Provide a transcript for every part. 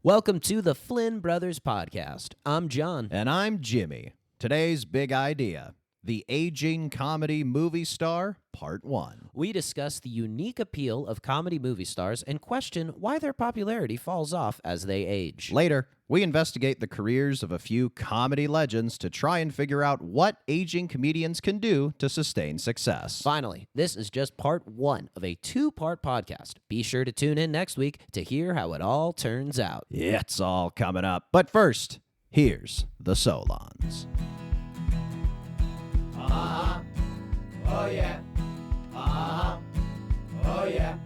Welcome to the Flynn Brothers podcast. I'm John. And I'm Jimmy. Today's big idea, the aging comedy movie star, part 1. We discuss the unique appeal of comedy movie stars and question why their popularity falls off as they age. Later, we investigate the careers of a few comedy legends to try and figure out what aging comedians can do to sustain success. Finally, this is just part 1 of a 2-part podcast. Be sure to tune in next week to hear how it all turns out. It's all coming up. But first, here's the Solons. Oh yeah. Oh yeah.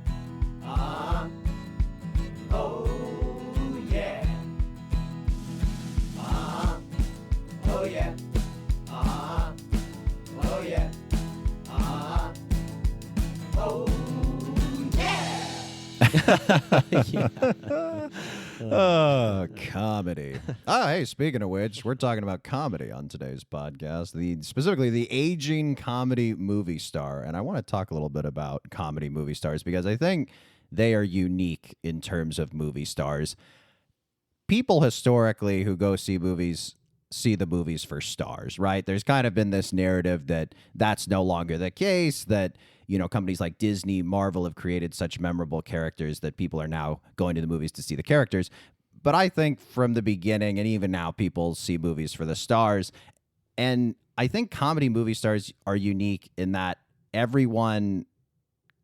Oh yeah. Oh yeah. Oh yeah. Oh, comedy. Hey, speaking of which, we're talking about comedy on today's podcast, specifically the aging comedy movie star. And I want to talk a little bit about comedy movie stars because I think they are unique in terms of movie stars. People historically who go see movies see the movies for stars, right? There's kind of been this narrative that that's no longer the case, that companies like Disney, Marvel have created such memorable characters that people are now going to the movies to see the characters. But I think from the beginning, and even now, people see movies for the stars. And I think comedy movie stars are unique in that everyone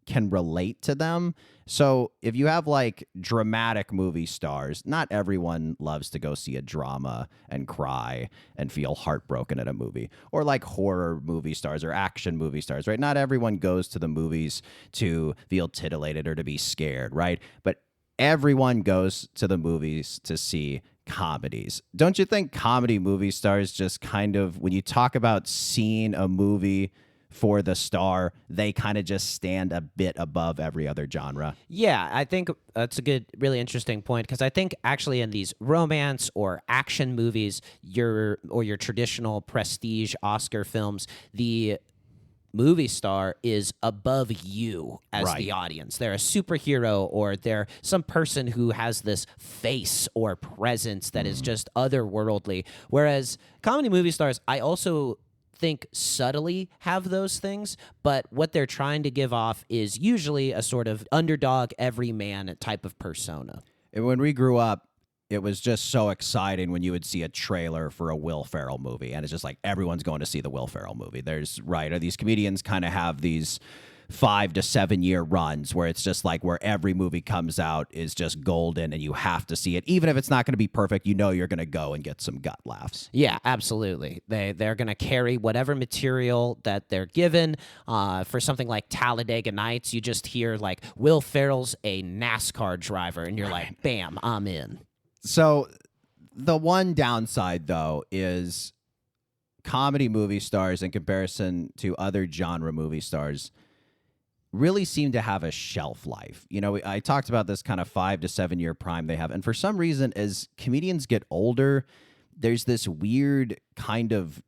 can relate to them. So if you have like dramatic movie stars, not everyone loves to go see a drama and cry and feel heartbroken at a movie, or like horror movie stars or action movie stars, right? Not everyone goes to the movies to feel titillated or to be scared, right? But everyone goes to the movies to see comedies. Don't you think comedy movie stars just kind of, when you talk about seeing a movie for the star, they kind of just stand a bit above every other genre? Yeah, I think that's a good, really interesting point, because I think actually in these romance or action movies, your traditional prestige Oscar films, the movie star is above you as the audience. They're a superhero, or they're some person who has this face or presence that is just otherworldly. Whereas comedy movie stars, I also think subtly have those things, but what they're trying to give off is usually a sort of underdog, everyman type of persona. And when we grew up, it was just so exciting when you would see a trailer for a Will Ferrell movie, and it's just like everyone's going to see the Will Ferrell movie. These comedians kind of have these 5 to 7 year runs where it's just like where every movie comes out is just golden and you have to see it. Even if it's not going to be perfect, you're going to go and get some gut laughs. Yeah, absolutely. They're going to carry whatever material that they're given. For something like Talladega Nights, you just hear like Will Ferrell's a NASCAR driver and you're like, bam, I'm in. So the one downside, though, is comedy movie stars in comparison to other genre movie stars really seem to have a shelf life. I talked about this kind of 5 to 7 year prime they have. And for some reason, as comedians get older, there's this weird kind of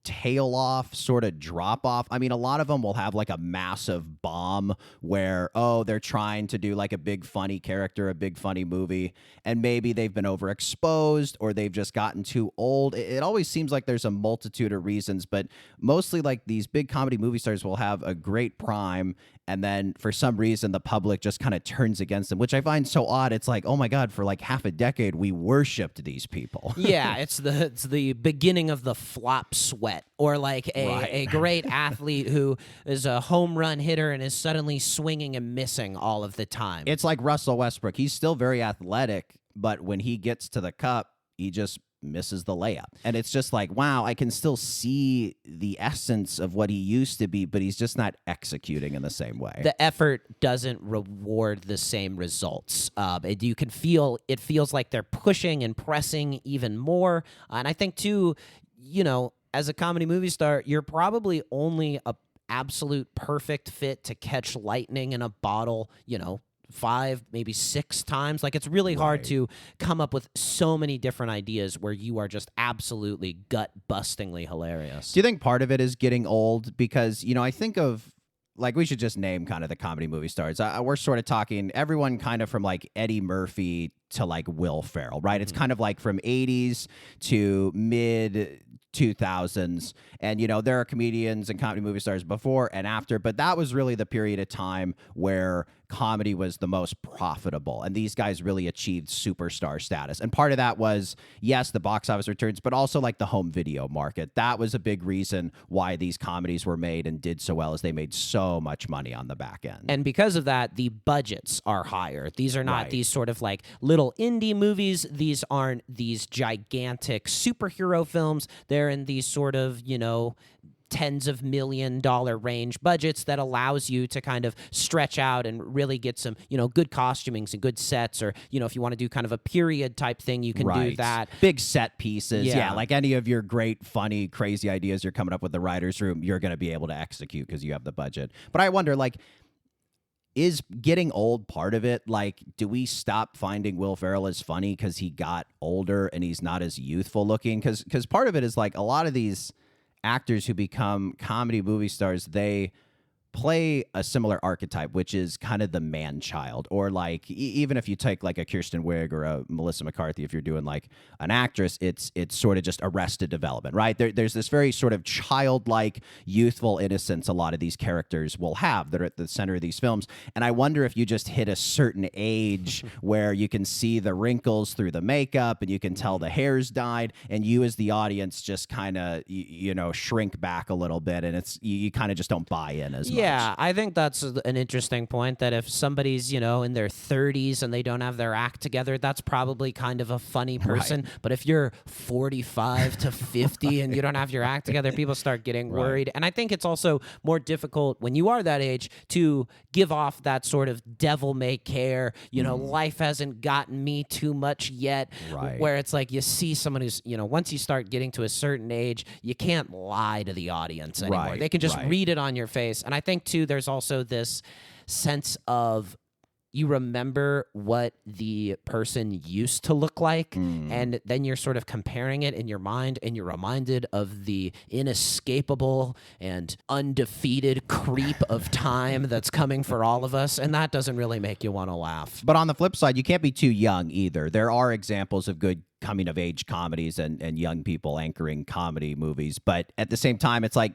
tail off, sort of drop off. I mean, a lot of them will have like a massive bomb where, they're trying to do like a big funny character, a big funny movie, and maybe they've been overexposed or they've just gotten too old. It always seems like there's a multitude of reasons, but mostly like these big comedy movie stars will have a great prime, and then for some reason the public just kind of turns against them, which I find so odd. It's like, oh my God, for like half a decade we worshipped these people. Yeah, it's the beginning of the flop sweat, or like a great athlete who is a home run hitter and is suddenly swinging and missing all of the time. It's like Russell Westbrook. He's still very athletic, but when he gets to the cup, he just misses the layup. And it's just like, wow, I can still see the essence of what he used to be, but he's just not executing in the same way. The effort doesn't reward the same results. You can feel, it feels like they're pushing and pressing even more. And I think too, as a comedy movie star, you're probably only a absolute perfect fit to catch lightning in a bottle, 5, maybe 6 times. Like, it's really hard to come up with so many different ideas where you are just absolutely gut-bustingly hilarious. Do you think part of it is getting old? Because, I think of like, we should just name kind of the comedy movie stars. We're sort of talking everyone kind of from like Eddie Murphy to like Will Ferrell, right? It's kind of like from 80s to mid 2000s. And, you know, there are comedians and comedy movie stars before and after, but that was really the period of time where comedy was the most profitable. And these guys really achieved superstar status. And part of that was, yes, the box office returns, but also like the home video market. That was a big reason why these comedies were made and did so well, as they made so much money on the back end. And because of that, the budgets are higher. These are not these sort of like little indie movies. These aren't these gigantic superhero films. They're in these sort of, you know, tens of $1 million range budgets that allows you to kind of stretch out and really get some, you know, good costumings and good sets, or, you know, if you want to do kind of a period type thing, you can do that. Big set pieces. Yeah. Yeah, like any of your great, funny, crazy ideas you're coming up with the writer's room, you're going to be able to execute because you have the budget. But I wonder, like, is getting old part of it? Like, do we stop finding Will Ferrell as funny because he got older and he's not as youthful looking? Because part of it is like a lot of these actors who become comedy movie stars, they play a similar archetype, which is kind of the man-child, or like even if you take like a Kirsten Wiig or a Melissa McCarthy, if you're doing like an actress, it's sort of just Arrested Development, right? There's this very sort of childlike, youthful innocence a lot of these characters will have that are at the center of these films. And I wonder if you just hit a certain age where you can see the wrinkles through the makeup and you can tell the hair's dyed, and you as the audience just kind of you know, shrink back a little bit, and it's you kind of just don't buy in as much. Yeah, I think that's an interesting point, that if somebody's, you know, in their 30s and they don't have their act together, that's probably kind of a funny person. Right. But if you're 45 to 50 and you don't have your act together, people start getting worried. And I think it's also more difficult when you are that age to give off that sort of devil-may-care, you know, life hasn't gotten me too much yet, where it's like you see someone who's, you know, once you start getting to a certain age, you can't lie to the audience anymore. They can just read it on your face. And I think, too, there's also this sense of you remember what the person used to look like, and then you're sort of comparing it in your mind, and you're reminded of the inescapable and undefeated creep of time that's coming for all of us, and that doesn't really make you want to laugh. But on the flip side, you can't be too young either. There are examples of good coming-of-age comedies and young people anchoring comedy movies. But at the same time, it's like,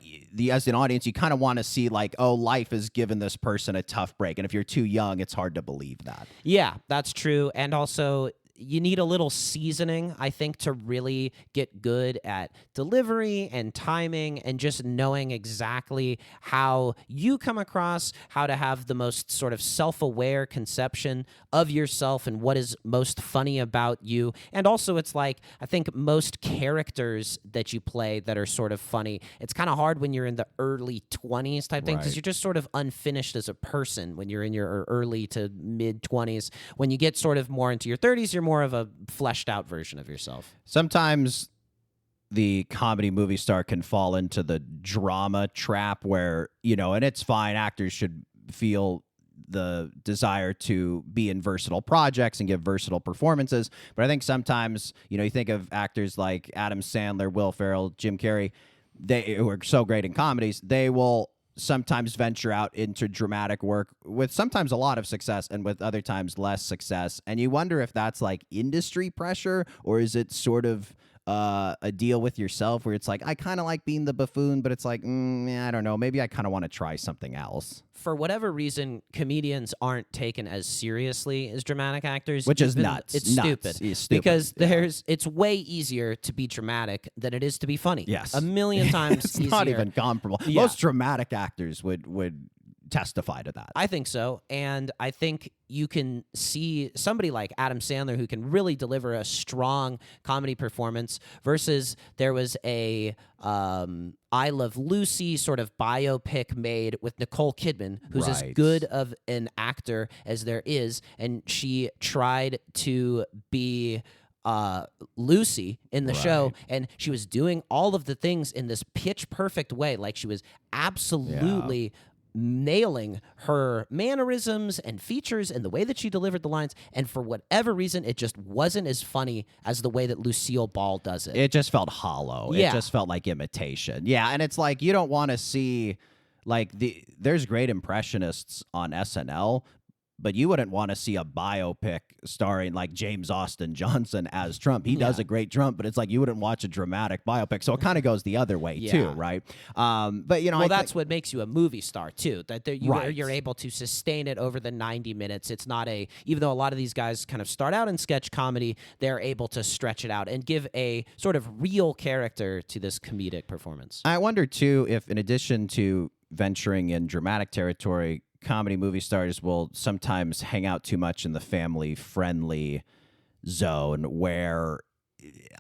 as an audience, you kind of want to see, like, oh, life has given this person a tough break. And if you're too young, it's hard to believe that. Yeah, that's true. And also, you need a little seasoning, I think, to really get good at delivery and timing and just knowing exactly how you come across, how to have the most sort of self-aware conception of yourself and what is most funny about you. And also, it's like, I think most characters that you play that are sort of funny, it's kind of hard when you're in the early 20s type thing, because you're just sort of unfinished as a person when you're in your early to mid 20s. When you get sort of more into your 30s, you're more of a fleshed out version of yourself. Sometimes the comedy movie star can fall into the drama trap where, you know, and it's fine, actors should feel the desire to be in versatile projects and give versatile performances. But I think sometimes, you know, you think of actors like Adam Sandler, Will Ferrell, Jim Carrey, who are so great in comedies, they will sometimes venture out into dramatic work with sometimes a lot of success and with other times less success. And you wonder if that's like industry pressure, or is it sort of a deal with yourself where it's like, I kind of like being the buffoon, but it's like, I don't know, maybe I kind of want to try something else. For whatever reason, comedians aren't taken as seriously as dramatic actors. Which is nuts. It's nuts. stupid. It's stupid. Because it's way easier to be dramatic than it is to be funny. Yes. A million times it's easier. not even comparable. Yeah. Most dramatic actors would testify to that. I think so. And I think you can see somebody like Adam Sandler who can really deliver a strong comedy performance versus there was a I Love Lucy sort of biopic made with Nicole Kidman, who's as good of an actor as there is. And she tried to be Lucy in the show, and she was doing all of the things in this pitch perfect way. Like, she was absolutely nailing her mannerisms and features and the way that she delivered the lines, and for whatever reason it just wasn't as funny as the way that Lucille Ball does it. It just felt hollow. Yeah. It just felt like imitation. Yeah, and it's like, you don't want to see like there's great impressionists on SNL, but you wouldn't want to see a biopic starring like James Austin Johnson as Trump. He does a great Trump, but it's like you wouldn't watch a dramatic biopic. So it kind of goes the other way too, right? But well, that's what makes you a movie star too. That Right. you're able to sustain it over the 90 minutes. It's not even though a lot of these guys kind of start out in sketch comedy, they're able to stretch it out and give a sort of real character to this comedic performance. I wonder too if, in addition to venturing in dramatic territory, comedy movie stars will sometimes hang out too much in the family-friendly zone, where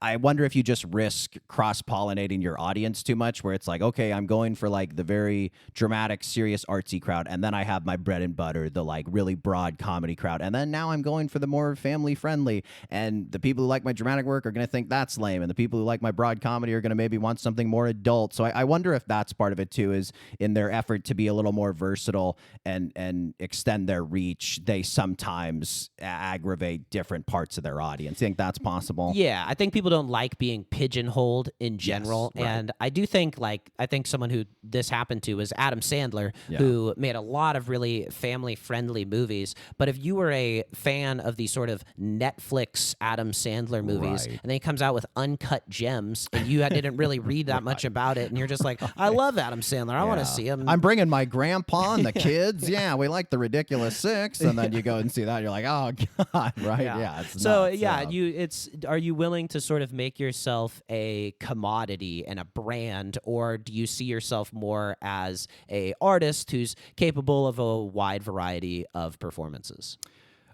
I wonder if you just risk cross-pollinating your audience too much, where it's like, okay, I'm going for like the very dramatic, serious, artsy crowd, and then I have my bread and butter, the like really broad comedy crowd, and then now I'm going for the more family-friendly, and the people who like my dramatic work are going to think that's lame, and the people who like my broad comedy are going to maybe want something more adult. So I wonder if that's part of it too, is in their effort to be a little more versatile and extend their reach, they sometimes aggravate different parts of their audience. You think that's possible? Yeah, I think people don't like being pigeonholed in general. Yes, right. And I do think, I think someone who this happened to was Adam Sandler, who made a lot of really family-friendly movies. But if you were a fan of the sort of Netflix Adam Sandler movies, Right. and then he comes out with Uncut Gems, and you didn't really read that much about it, and you're just like, I love Adam Sandler. I want to see him. I'm bringing my grandpa and the kids. Yeah, we like the Ridiculous Six, and then you go and see that, and you're like, oh god, right? Yeah. It's So nuts, are you willing to sort of make yourself a commodity and a brand, or do you see yourself more as a artist who's capable of a wide variety of performances?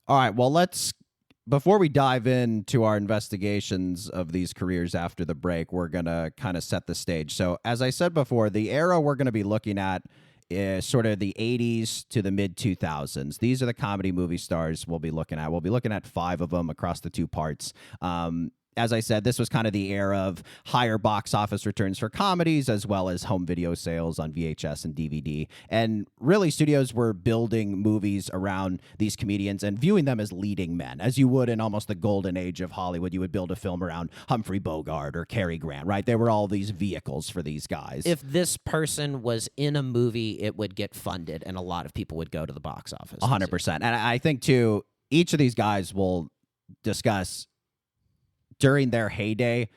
All right. Well, before we dive into our investigations of these careers after the break, we're gonna kind of set the stage. So, as I said before, the era we're gonna be looking at is sort of the 80s to the mid 2000s. These are the comedy movie stars we'll be looking at. We'll be looking at 5 of them across the 2 parts. As I said, this was kind of the era of higher box office returns for comedies, as well as home video sales on VHS and DVD. And really, studios were building movies around these comedians and viewing them as leading men, as you would in almost the golden age of Hollywood. You would build a film around Humphrey Bogart or Cary Grant, right? They were all these vehicles for these guys. If this person was in a movie, it would get funded, and a lot of people would go to the box office. 100%. And I think, too, each of these guys will discuss during their heyday.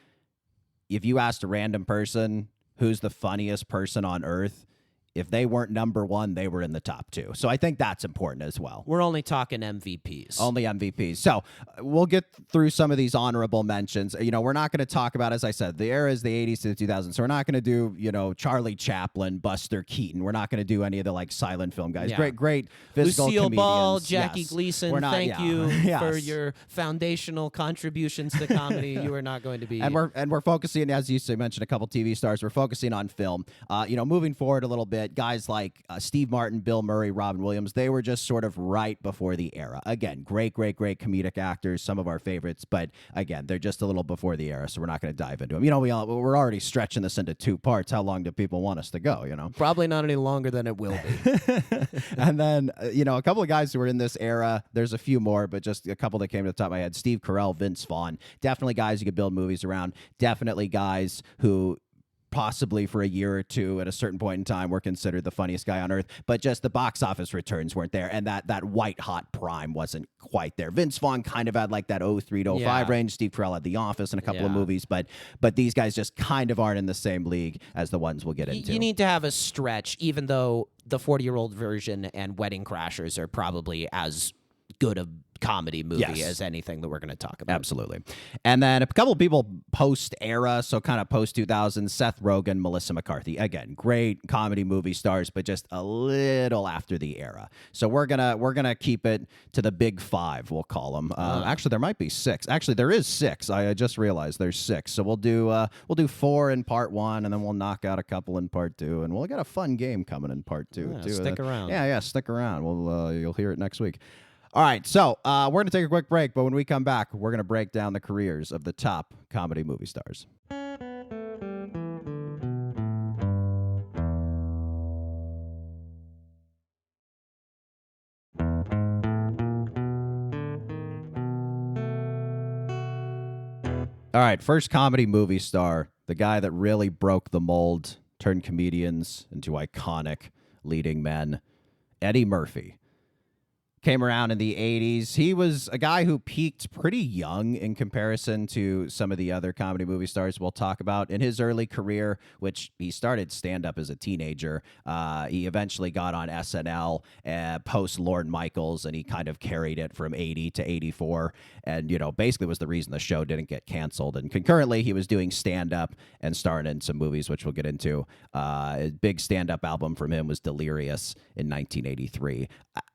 If you asked a random person who's the funniest person on earth, if they weren't number 1, they were in the top 2. So I think that's important as well. We're only talking MVPs. Only MVPs. So we'll get through some of these honorable mentions. We're not going to talk about, as I said, the era is the 80s to the 2000s. So we're not going to do, Charlie Chaplin, Buster Keaton. We're not going to do any of the silent film guys. Yeah. Great physical Lucille comedians. Ball, Jackie Yes. Gleason, We're not- thank yeah. you Yes. for your foundational contributions to comedy. You are not going to be. And we're focusing, as you mentioned, a couple TV stars. We're focusing on film. Moving forward a little bit, guys like Steve Martin, Bill Murray, Robin Williams, they were just sort of right before the era. Again, great comedic actors, some of our favorites, but again, they're just a little before the era, so we're not going to dive into them. We're already stretching this into 2 parts. How long do people want us to go, Probably not any longer than it will be. And then, a couple of guys who were in this era, there's a few more, but just a couple that came to the top of my head. Steve Carell, Vince Vaughn, definitely guys you could build movies around, definitely guys who possibly for a year or two at a certain point in time were considered the funniest guy on earth, but just the box office returns weren't there, and that white hot prime wasn't quite there. Vince Vaughn kind of had like that 03 to 05 range. Steve Carell had The Office and a couple of movies, but these guys just kind of aren't in the same league as the ones we'll get into. You need to have a stretch, even though the 40-year-old version and Wedding Crashers are probably as good a comedy movie as anything that we're going to talk about. Absolutely. And then a couple of people post-era, so kind of post-2000, Seth Rogen, Melissa McCarthy. Again, great comedy movie stars, but just a little after the era. So we're gonna keep it to the big 5, we'll call them. Actually, there might be 6. Actually, there is 6. I just realized there's 6. So we'll do 4 in part 1, and then we'll knock out a couple in part 2, and we'll get a fun game coming in part 2 too. Stick around. Yeah, stick around. You'll hear it next week. All right, so we're going to take a quick break, but when we come back, we're going to break down the careers of the top comedy movie stars. All right, first comedy movie star, the guy that really broke the mold, turned comedians into iconic leading men, Eddie Murphy. Came around in the 80s. He was a guy who peaked pretty young in comparison to some of the other comedy movie stars we'll talk about. In his early career, which he started stand-up as a teenager, he eventually got on SNL post Lorne Michaels, and he kind of carried it from 80 to 84, and, basically was the reason the show didn't get canceled. And concurrently, he was doing stand-up and starring in some movies, which we'll get into. A big stand-up album from him was Delirious in 1983.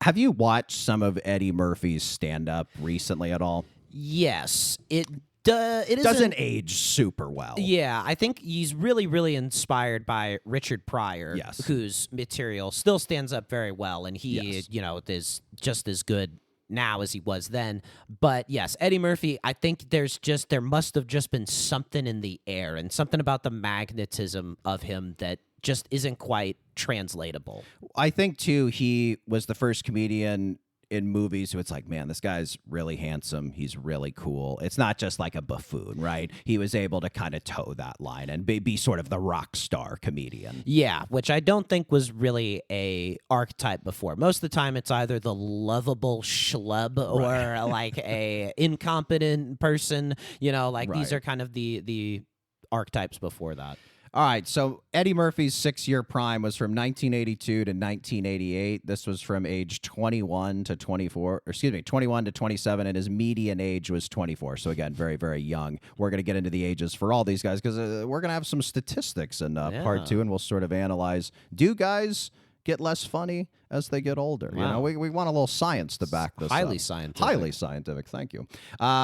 Have you watched some of Eddie Murphy's stand-up recently at all? Yes, it doesn't age super well. Yeah, I think he's really, really inspired by Richard Pryor, Yes. whose material still stands up very well, and he, Yes. is just as good now as he was then. But yes, Eddie Murphy, I think there must have just been something in the air and something about the magnetism of him that just isn't quite translatable. I think, too, he was the first comedian in movies who it's like, man, this guy's really handsome. He's really cool. It's not just like a buffoon, right? He was able to kind of toe that line and be sort of the rock star comedian. Yeah, which I don't think was really a archetype before. Most of the time, it's either the lovable schlub or like a incompetent person. These are kind of the archetypes before that. All right, so Eddie Murphy's 6-year prime was from 1982 to 1988. This was from age 21 to 27, and his median age was 24. So again, very, very young. We're going to get into the ages for all these guys because we're going to have some statistics in part 2, and we'll sort of analyze, do guys get less funny as they get older? Wow. We want a little science to back this Highly up. scientific. Highly scientific, thank you.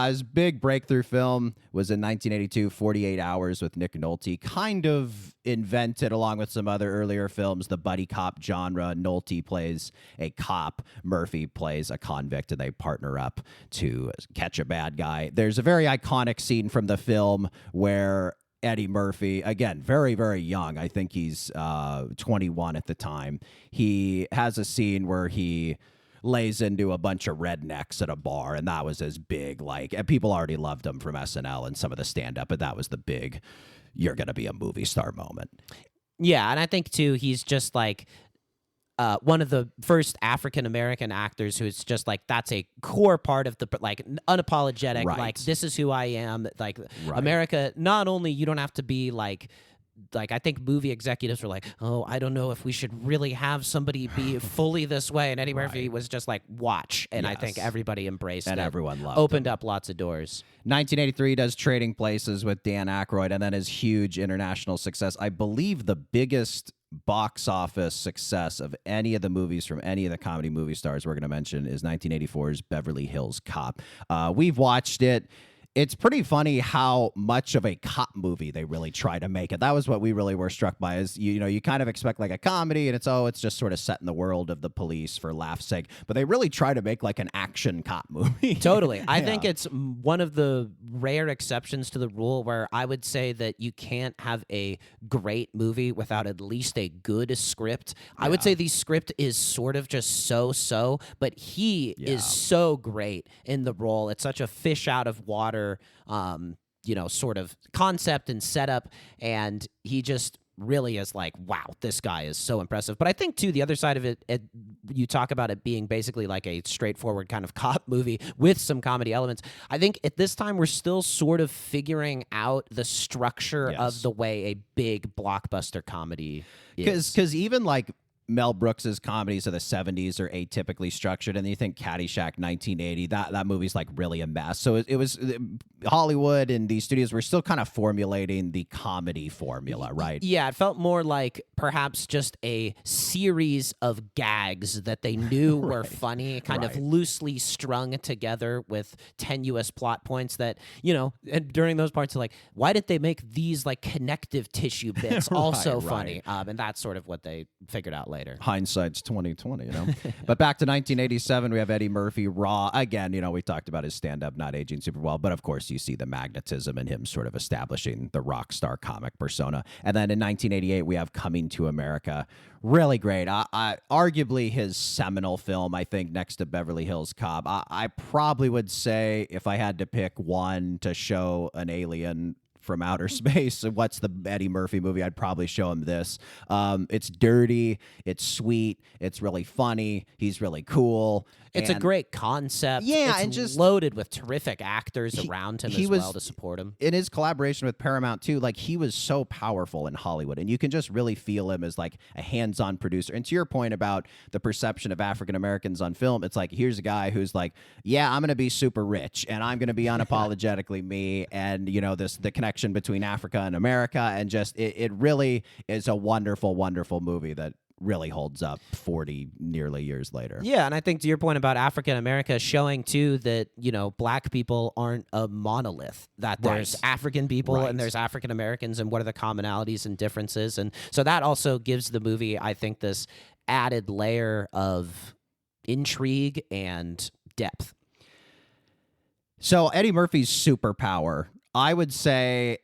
His big breakthrough film was in 1982, 48 Hours with Nick Nolte. Kind of invented, along with some other earlier films, the buddy cop genre. Nolte plays a cop, Murphy plays a convict, and they partner up to catch a bad guy. There's a very iconic scene from the film where Eddie Murphy, again, very, very young. I think he's 21 at the time. He has a scene where he lays into a bunch of rednecks at a bar, and that was his big, and people already loved him from SNL and some of the stand-up, but that was the big, you're going to be a movie star moment. Yeah, and I think, too, he's just one of the first African-American actors who's just that's a core part of the, unapologetic, Right. This is who I am. America, not only you don't have to be I think movie executives were like, oh, I don't know if we should really have somebody be fully this way. And Eddie Murphy was just watch. And I think everybody embraced it. And everyone loved Opened him. up lots of doors. 1983 does Trading Places with Dan Aykroyd, and then his huge international success. I believe the biggest box office success of any of the movies from any of the comedy movie stars we're going to mention is 1984's Beverly Hills Cop. We've watched it. It's pretty funny how much of a cop movie they really try to make it. That was what we really were struck by, is you kind of expect a comedy, and it's just sort of set in the world of the police for laugh's sake. But they really try to make an action cop movie. Totally. I think it's one of the rare exceptions to the rule where I would say that you can't have a great movie without at least a good script. I would say the script is sort of just so, but he is so great in the role. It's such a fish out of water sort of concept and setup, and he just really is wow, this guy is so impressive. But I think, too, the other side of it, you talk about it being basically a straightforward kind of cop movie with some comedy elements. I think at this time we're still sort of figuring out the structure of the way a big blockbuster comedy is. Because even Mel Brooks's comedies of the 70s are atypically structured, and you think Caddyshack 1980, that movie's really a mess. So it was Hollywood and these studios were still kind of formulating the comedy formula, right? Yeah, it felt more like perhaps just a series of gags that they knew were funny, kind of loosely strung together with tenuous plot points that, and during those parts of why did they make these connective tissue bits also funny? And that's sort of what they figured out later. Hindsight's 2020, But back to 1987, we have Eddie Murphy, Raw. Again, we talked about his stand-up not aging super well, but of course you see the magnetism in him sort of establishing the rock star comic persona. And then in 1988, we have Coming to America. Really great. Arguably his seminal film, I think, next to Beverly Hills Cop. I probably would say if I had to pick one to show an alien from outer space. What's the Eddie Murphy movie? I'd probably show him this. It's dirty, it's sweet, it's really funny. He's really cool. It's a great concept. Yeah, it's and just loaded with terrific actors around him as well to support him. In his collaboration with Paramount too, like he was so powerful in Hollywood, and you can just really feel him as like a hands-on producer. And to your point about the perception of African Americans on film, it's like here's a guy who's like, yeah, I'm going to be super rich, and I'm going to be unapologetically me, and the connection between Africa and America, and just it really is a wonderful, wonderful movie that really holds up 40 nearly years later. Yeah, and I think to your point about African America, showing too that black people aren't a monolith, that there's African people and there's African Americans, and what are the commonalities and differences. And so that also gives the movie, I think, this added layer of intrigue and depth. So Eddie Murphy's superpower, I would say,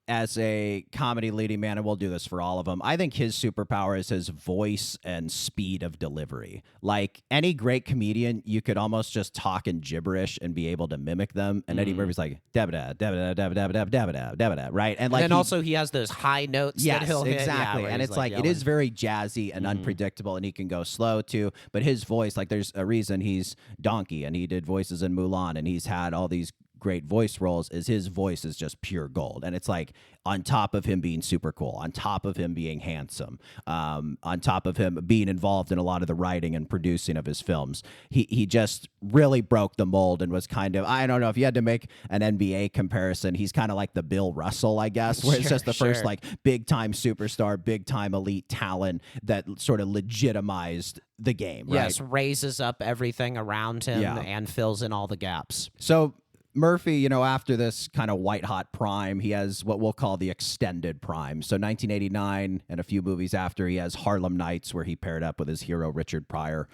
as a comedy leading man, and we'll do this for all of them, I think his superpower is his voice and speed of delivery. Like any great comedian, you could almost just talk in gibberish and be able to mimic them. And Eddie Murphy's like, da-ba-da, da-ba-da, da-ba-da, da-ba-da, da-ba-da, right? And then also he has those high notes that he'll hit. Exactly. And it's like, it is very jazzy and unpredictable, and he can go slow too. But his voice, like there's a reason he's Donkey, and he did voices in Mulan, and he's had all these great voice roles, is his voice is just pure gold. And it's like on top of him being super cool, on top of him being handsome, on top of him being involved in a lot of the writing and producing of his films, he just really broke the mold and was kind of, I don't know, if you had to make an NBA comparison, he's kind of like the Bill Russell, I guess, where it's just the first like big time superstar, big time elite talent that sort of legitimized the game, right? Yes, raises up everything around him and fills in all the gaps. So Murphy, after this kind of white hot prime, he has what we'll call the extended prime. So 1989 and a few movies after, he has Harlem Nights, where he paired up with his hero Richard Pryor.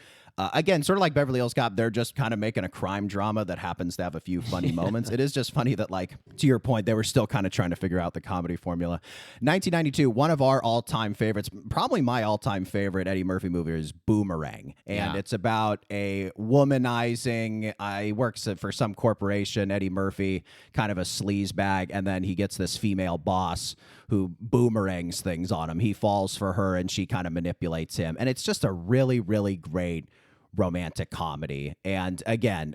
Again, sort of like Beverly Hills Cop, they're just kind of making a crime drama that happens to have a few funny moments. It is just funny that, like, to your point, they were still kind of trying to figure out the comedy formula. 1992, one of our all-time favorites, probably my all-time favorite Eddie Murphy movie, is Boomerang. And it's about a womanizing, he works for some corporation, Eddie Murphy, kind of a sleaze bag, and then he gets this female boss who boomerangs things on him. He falls for her, and she kind of manipulates him. And it's just a really, really great romantic comedy. And again,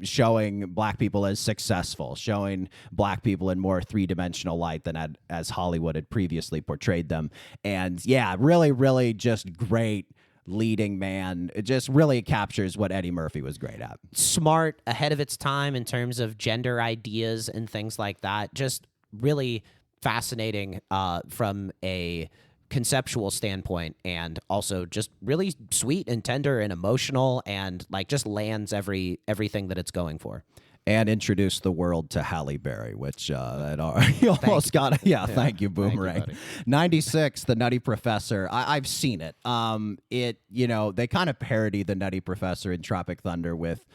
showing black people as successful, showing black people in more three-dimensional light than as Hollywood had previously portrayed them. And yeah, really, really just great leading man. It just really captures what Eddie Murphy was great at. Smart, ahead of its time in terms of gender ideas and things like that. Just really fascinating from a conceptual standpoint, and also just really sweet and tender and emotional, and like just lands everything that it's going for. And introduced the world to Halle Berry, which you almost got. Thank you, Boomerang. Thank you, 96, The Nutty Professor. I've seen it. They kind of parody the Nutty Professor in Tropic Thunder with,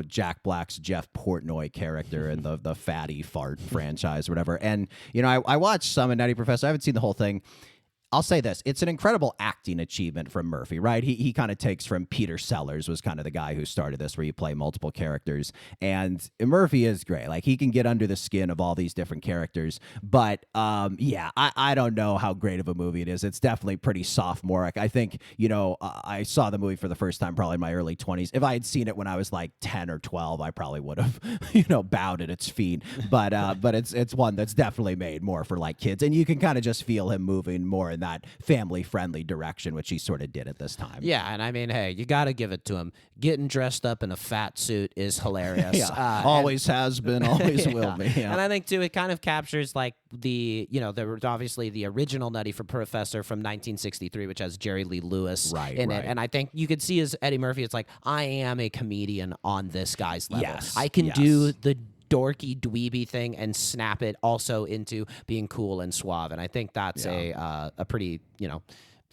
Jack Black's Jeff Portnoy character in the fatty fart franchise or whatever. And I watched some of Nutty Professor. I haven't seen the whole thing. I'll say this. It's an incredible acting achievement from Murphy, right? He kind of takes from Peter Sellers, was kind of the guy who started this, where you play multiple characters. And Murphy is great. Like, he can get under the skin of all these different characters. But, I don't know how great of a movie it is. It's definitely pretty sophomoric. I think, I saw the movie for the first time probably in my early 20s. If I had seen it when I was like 10 or 12, I probably would have, bowed at its feet. But it's one that's definitely made more for like kids. And you can kind of just feel him moving more in that family-friendly direction, which he sort of did at this time. Yeah, and I mean, hey, you got to give it to him. Getting dressed up in a fat suit is hilarious. Always has been, always will be. Yeah. And I think, too, it kind of captures, like, there was obviously the original Nutty for Professor from 1963, which has Jerry Lee Lewis in it. And I think you could see as Eddie Murphy, it's like, I am a comedian on this guy's level. Yes. I can do the dorky dweeby thing and snap it also into being cool and suave. And I think that's a pretty,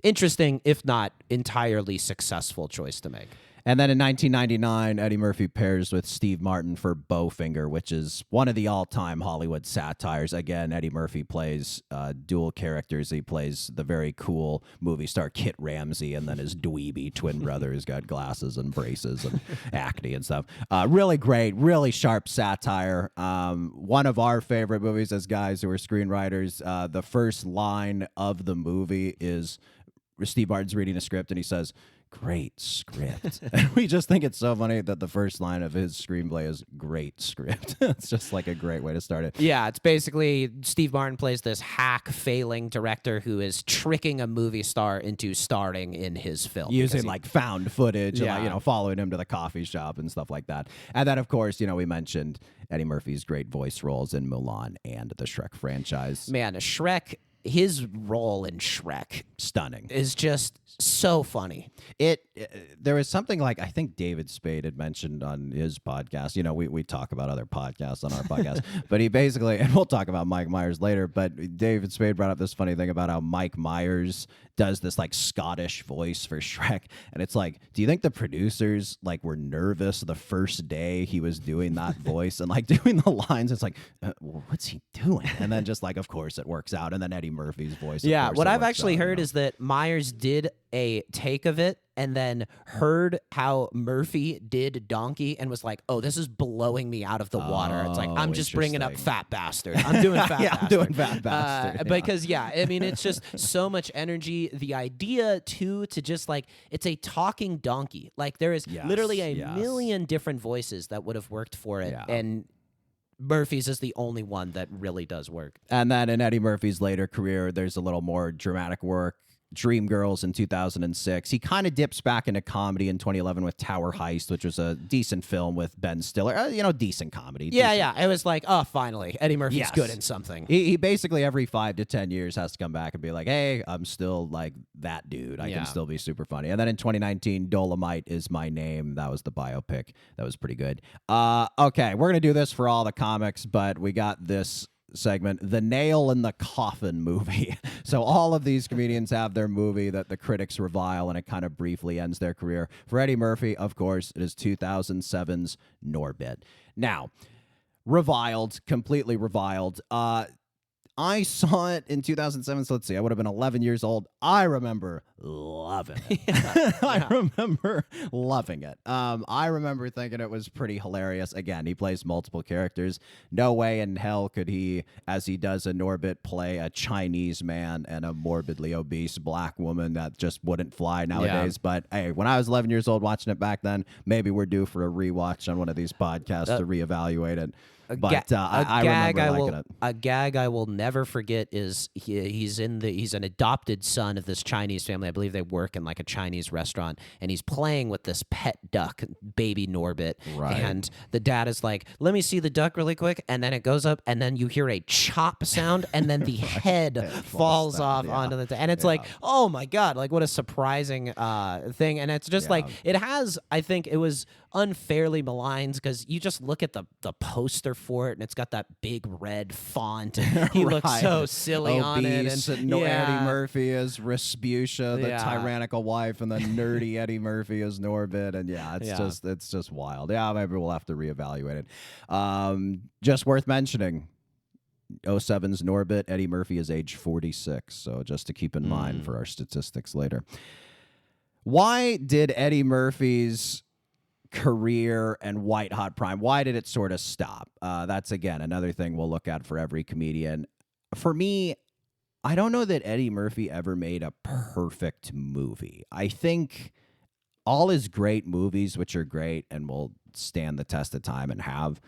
interesting, if not entirely successful choice to make. And then in 1999, Eddie Murphy pairs with Steve Martin for Bowfinger, which is one of the all-time Hollywood satires. Again, Eddie Murphy plays dual characters. He plays the very cool movie star Kit Ramsey, and then his dweeby twin brother who's got glasses and braces and acne and stuff. Really great, really sharp satire. One of our favorite movies as guys who are screenwriters, the first line of the movie is Steve Martin's reading a script, and he says, "Great script." And we just think it's so funny that the first line of his screenplay is "great script." It's just like a great way to start it. Yeah, it's basically Steve Martin plays this hack failing director who is tricking a movie star into starring in his film. Using like found footage and Yeah. like, following him to the coffee shop and stuff like that. And then, of course, we mentioned Eddie Murphy's great voice roles in Mulan and the Shrek franchise. Man, Shrek, his role in Shrek Stunning. is just so funny. There was something like, I think David Spade had mentioned on his podcast. We talk about other podcasts on our podcast, but he basically, and we'll talk about Mike Myers later, but David Spade brought up this funny thing about how Mike Myers does this like Scottish voice for Shrek. And it's like, do you think the producers like were nervous the first day he was doing that voice and like doing the lines? It's like, what's he doing? And then just like, of course it works out. And then Eddie Murphy's voice. Yeah, what I've actually heard is that Myers did a take of it and then heard how Murphy did Donkey and was like, "Oh, this is blowing me out of the water." It's like, I'm just bringing up interesting. Fat Bastard. I'm doing Fat Yeah, Bastard. I'm doing Fat Bastard. Yeah. Because, I mean, it's just so much energy. The idea, too, to just like, it's a talking donkey. Like, there is literally a million different voices that would have worked for it. Yeah. And Murphy's is the only one that really does work. And then in Eddie Murphy's later career, there's a little more dramatic work. Dreamgirls in 2006. He kind of dips back into comedy in 2011 with Tower Heist, which was a decent film with Ben Stiller. Decent comedy. Yeah. It was like, oh, finally, Eddie Murphy's Yes. good in something. He basically every 5 to 10 years has to come back and be like, hey, I'm still like that dude. I Yeah. can still be super funny. And then in 2019, Dolomite Is My Name. That was the biopic. That was pretty good. Okay, we're going to do this for all the comics, but we got this segment, The Nail in the Coffin movie. So all of these comedians have their movie that the critics revile, and it kind of briefly ends their career. For Eddie Murphy, of course, it is 2007's Norbit. Now, reviled, completely reviled. I saw it in 2007, so let's see, I would have been 11 years old. I remember loving it. I remember loving it. I remember thinking it was pretty hilarious. Again, he plays multiple characters. No way in hell could he, as he does in Norbit, play a Chinese man and a morbidly obese black woman that just wouldn't fly nowadays. But hey, when I was 11 years old watching it back then, maybe we're due for a rewatch on one of these podcasts to reevaluate it. But I remember liking it. A gag I will never forget is he's an adopted son of this Chinese family. I believe they work in like a Chinese restaurant, and he's playing with this pet duck, baby Norbit. Right. And the dad is like, "Let me see the duck really quick," and then it goes up, and then you hear a chop sound, and then the head falls off onto the and it's like, oh my god, like what a surprising thing. And it's just like it has. I think it was unfairly maligned because you just look at the poster for it, and it's got that big red font. And he looks so silly on it. And Eddie Murphy is Respucia, the tyrannical wife, and the nerdy Eddie Murphy is Norbit. And it's just wild. Yeah, maybe we'll have to reevaluate it. Just worth mentioning. 07's Norbit, Eddie Murphy is age 46. So just to keep in mind for our statistics later. Why did Eddie Murphy's career and white hot prime, why did it sort of stop? That's again another thing we'll look at for every comedian. For me, I don't know that Eddie Murphy ever made a perfect movie. I think all his great movies, which are great and will stand the test of time and have,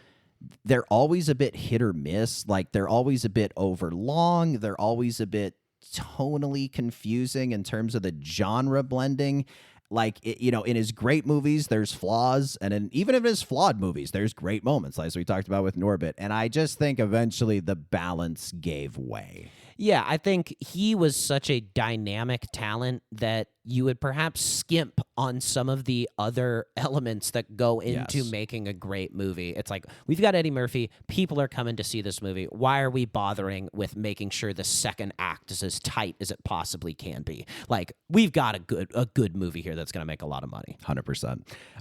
they're always a bit hit or miss. Like they're always a bit overlong. They're always a bit tonally confusing in terms of the genre blending. Like, in his great movies, there's flaws. And even in his flawed movies, there's great moments, like we talked about with Norbit. And I just think eventually the balance gave way. Yeah, I think he was such a dynamic talent that you would perhaps skimp on some of the other elements that go into Yes. making a great movie. It's like, we've got Eddie Murphy. People are coming to see this movie. Why are we bothering with making sure the second act is as tight as it possibly can be? Like, we've got a good movie here that's going to make a lot of money. 100%.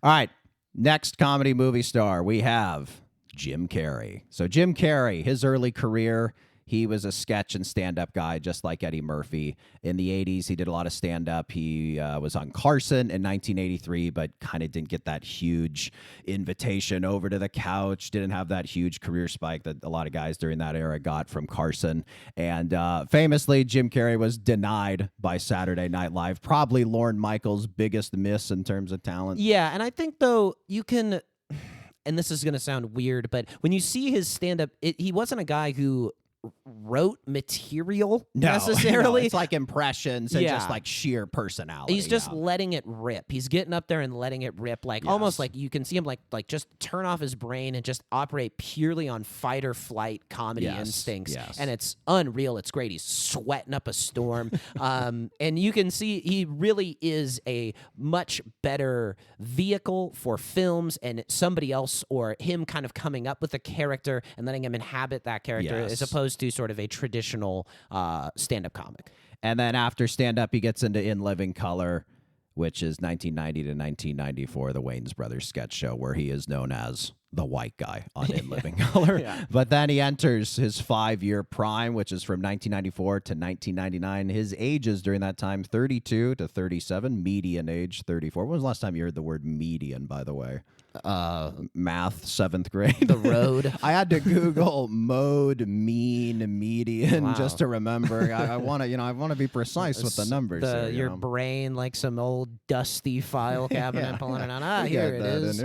All right. Next comedy movie star, we have Jim Carrey. So Jim Carrey, his early career, he was a sketch and stand-up guy, just like Eddie Murphy. In the 80s, he did a lot of stand-up. He was on Carson in 1983, but kind of didn't get that huge invitation over to the couch, didn't have that huge career spike that a lot of guys during that era got from Carson. And famously, Jim Carrey was denied by Saturday Night Live, probably Lorne Michaels' biggest miss in terms of talent. Yeah, and I think, though, you can... And this is going to sound weird, but when you see his stand-up, he wasn't a guy who wrote material necessarily. No, it's like impressions and Yeah. just like sheer personality. He's just letting it rip. He's getting up there and letting it rip, like almost like you can see him like just turn off his brain and just operate purely on fight or flight comedy instincts. Yes. And it's unreal. It's great. He's sweating up a storm. And you can see he really is a much better vehicle for films and somebody else or him kind of coming up with a character and letting him inhabit that character Yes. as opposed to sort of a traditional stand-up comic. And then after stand-up, he gets into In Living Color, which is 1990 to 1994, the Wayans Brothers sketch show, where he is known as the white guy on In Living Color. But then he enters his 5-year prime, which is from 1994 to 1999. His ages during that time, 32 to 37, median age 34. When was the last time you heard the word median, by the way? Math, 7th grade. The Road. I had to Google mode, mean, median just to remember. I want to be precise with the numbers. Your brain like some old dusty file cabinet pulling it out. Here it is.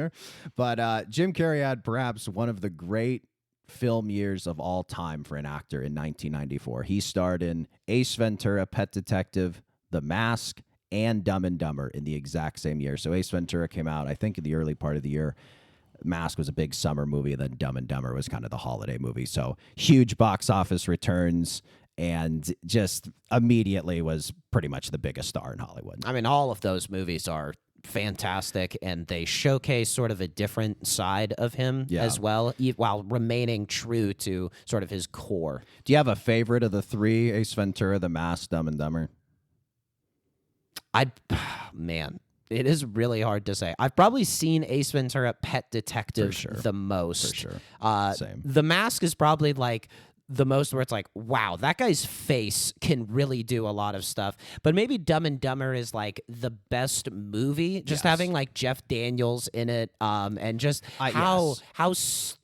But Jim Carrey had perhaps one of the great film years of all time for an actor in 1994. He starred in Ace Ventura, Pet Detective, The Mask, and Dumb and Dumber in the exact same year. So Ace Ventura came out, I think, in the early part of the year. Mask was a big summer movie, and then Dumb and Dumber was kind of the holiday movie. So huge box office returns, and just immediately was pretty much the biggest star in Hollywood. I mean, all of those movies are fantastic, and they showcase sort of a different side of him as well, while remaining true to sort of his core. Do you have a favorite of the three, Ace Ventura, The Mask, Dumb and Dumber? Man, it is really hard to say. I've probably seen Ace Ventura: Pet Detective For sure. the most. For sure. Same. The Mask is probably like the most where it's like, wow, that guy's face can really do a lot of stuff. But maybe Dumb and Dumber is like the best movie, just having like Jeff Daniels in it, and just how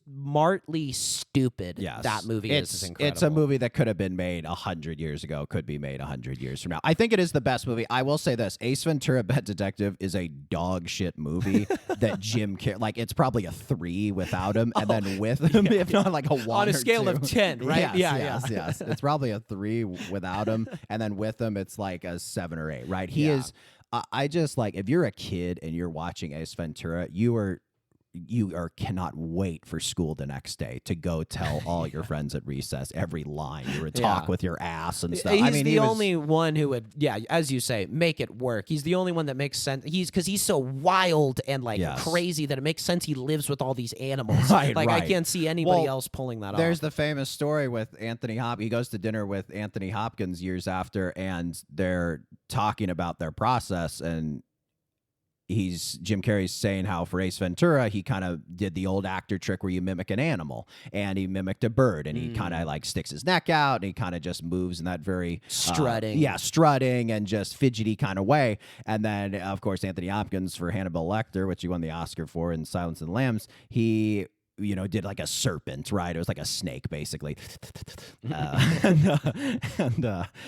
smartly stupid that movie is incredible. It's a movie that could have been made 100 years ago, could be made 100 years from now. I think it is the best movie. I will say this, Ace Ventura: Pet Detective is a dog shit movie that Jim Carrey, like, it's probably a 3 without him, and then with him, if not like a 1 on a or scale 2. of 10, right? Yes. It's probably a 3 without him, and then with him, it's like a 7 or 8, right? He is, I just like, if you're a kid and you're watching Ace Ventura, you cannot wait for school the next day to go tell all your friends at recess every line. You would talk with your ass and stuff. He's the only one who would, as you say, make it work. He's the only one that makes sense. Because he's so wild and like crazy that it makes sense he lives with all these animals. I can't see anybody else pulling that off. There's the famous story with Anthony Hopkins. He goes to dinner with Anthony Hopkins years after, and they're talking about their process, and Jim Carrey's saying how for Ace Ventura, he kind of did the old actor trick where you mimic an animal, and he mimicked a bird, and he kind of like sticks his neck out, and he kind of just moves in that very strutting and just fidgety kind of way. And then, of course, Anthony Hopkins for Hannibal Lecter, which he won the Oscar for in Silence of the Lambs, he did like a serpent, right? It was like a snake, basically.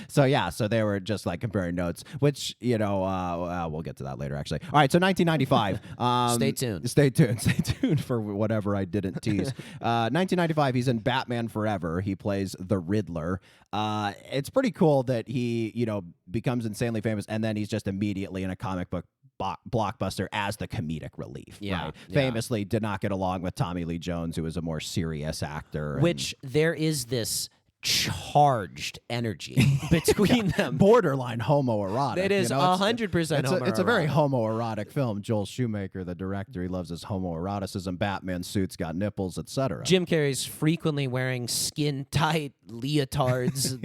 So they were just like comparing notes, which, we'll get to that later, actually. All right, so 1995. Stay tuned for whatever I didn't tease. 1995, he's in Batman Forever. He plays the Riddler. It's pretty cool that he, becomes insanely famous, and then he's just immediately in a comic book blockbuster as the comedic relief. Right? Famously did not get along with Tommy Lee Jones, who was a more serious actor. Which there is this charged energy between them. Borderline homoerotic. It is 100% homoerotic. It's a very homoerotic film. Joel Schumacher, the director, he loves his homoeroticism. Batman suits got nipples, etc. Jim Carrey's frequently wearing skin-tight leotards,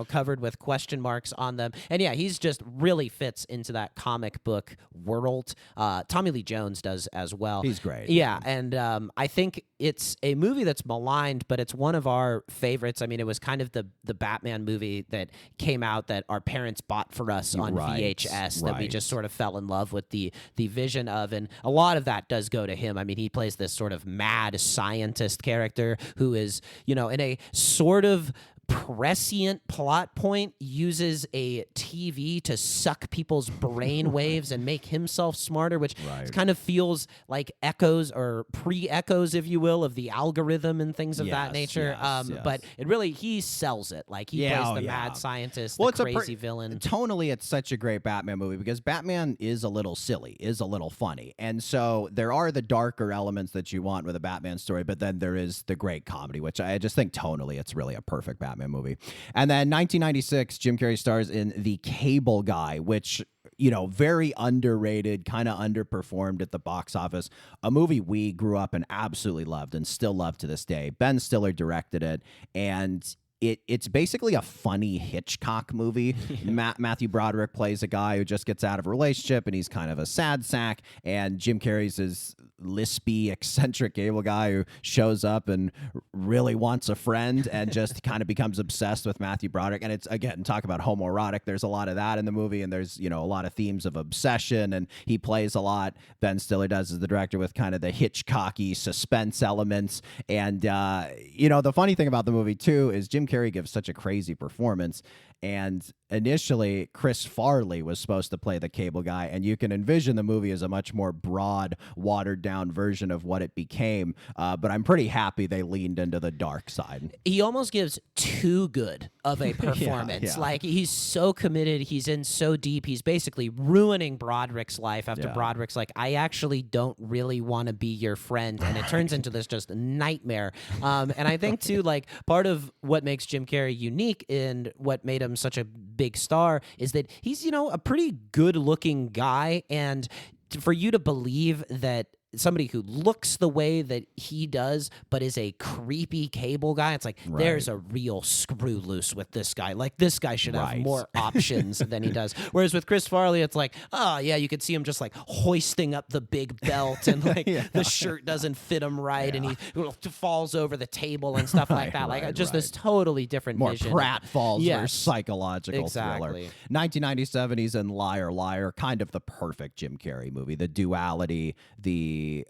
covered with question marks on them. And yeah, he's just really fits into that comic book world. Tommy Lee Jones does as well. He's great. Yeah, and I think it's a movie that's maligned, but it's one of our favorites. I mean, it was kind of the Batman movie that came out that our parents bought for us on VHS that we just sort of fell in love with the vision of, and a lot of that does go to him. I mean, he plays this sort of mad scientist character who is, in a sort of prescient plot point, uses a TV to suck people's brain waves and make himself smarter, which kind of feels like echoes or pre-echoes, if you will, of the algorithm and things of that nature. But it really, he sells it. Like, he plays the mad scientist, the crazy villain. Tonally, it's such a great Batman movie because Batman is a little silly, is a little funny. And so there are the darker elements that you want with a Batman story, but then there is the great comedy, which I just think tonally it's really a perfect Batman movie. And then 1996, Jim Carrey stars in The Cable Guy, which, very underrated, kind of underperformed at the box office. A movie we grew up and absolutely loved and still love to this day. Ben Stiller directed it, and it's basically a funny Hitchcock movie. Matthew Broderick plays a guy who just gets out of a relationship, and he's kind of a sad sack, and Jim Carrey's his lispy, eccentric cable guy who shows up and really wants a friend and just kind of becomes obsessed with Matthew Broderick. And it's, again, talk about homoerotic. There's a lot of that in the movie, and there's, a lot of themes of obsession, and he plays a lot. Ben Stiller does as the director with kind of the Hitchcocky suspense elements. And, the funny thing about the movie, too, is Jim Carrey gives such a crazy performance. And initially, Chris Farley was supposed to play the cable guy, and you can envision the movie as a much more broad, watered-down version of what it became. But I'm pretty happy they leaned into the dark side. He almost gives too good of a performance. Like, he's so committed. He's in so deep. He's basically ruining Broderick's life after Broderick's like, I actually don't really want to be your friend. And it turns into this just nightmare. And I think, too, like, part of what makes Jim Carrey unique and what made him such a big star is that he's, a pretty good-looking guy. And for you to believe that somebody who looks the way that he does but is a creepy cable guy, it's like, there's a real screw loose with this guy. Like, this guy should have more options than he does. Whereas with Chris Farley, it's like, oh yeah, you could see him just like hoisting up the big belt, and like the shirt doesn't fit him right, and he falls over the table and stuff like that. Like, just this totally different more vision. pratfalls or psychological thriller. 1997, he's in Liar Liar, kind of the perfect Jim Carrey movie. The duality,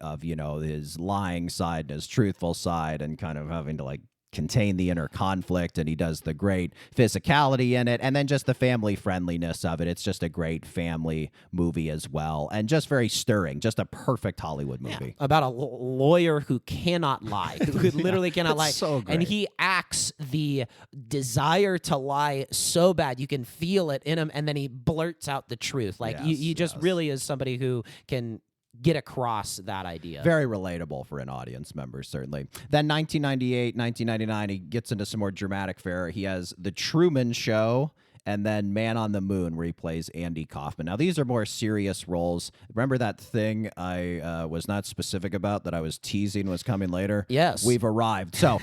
of his lying side and his truthful side, and kind of having to like contain the inner conflict, and he does the great physicality in it, and then just the family friendliness of it. It's just a great family movie as well, and just very stirring, just a perfect Hollywood movie about a lawyer who cannot lie, who literally cannot lie. So great. And he acts the desire to lie so bad, you can feel it in him, and then he blurts out the truth. Like, he just really is somebody who can get across that idea. Very relatable for an audience member, certainly. Then 1998, 1999, he gets into some more dramatic fare. He has The Truman Show, and then Man on the Moon, where he plays Andy Kaufman. Now, these are more serious roles. Remember that thing I was not specific about that I was teasing was coming later? Yes. We've arrived. So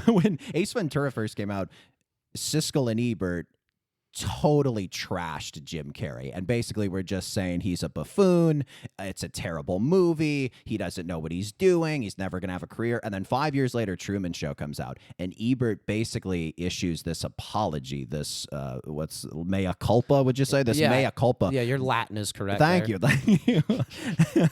when Ace Ventura first came out, Siskel and Ebert totally trashed Jim Carrey, and basically we're just saying he's a buffoon, it's a terrible movie, he doesn't know what he's doing, he's never gonna have a career. And then 5 years later, Truman Show comes out, and Ebert basically issues this apology, this what's mea culpa, would you say? This mea culpa. Yeah, your Latin is correct. Thank you.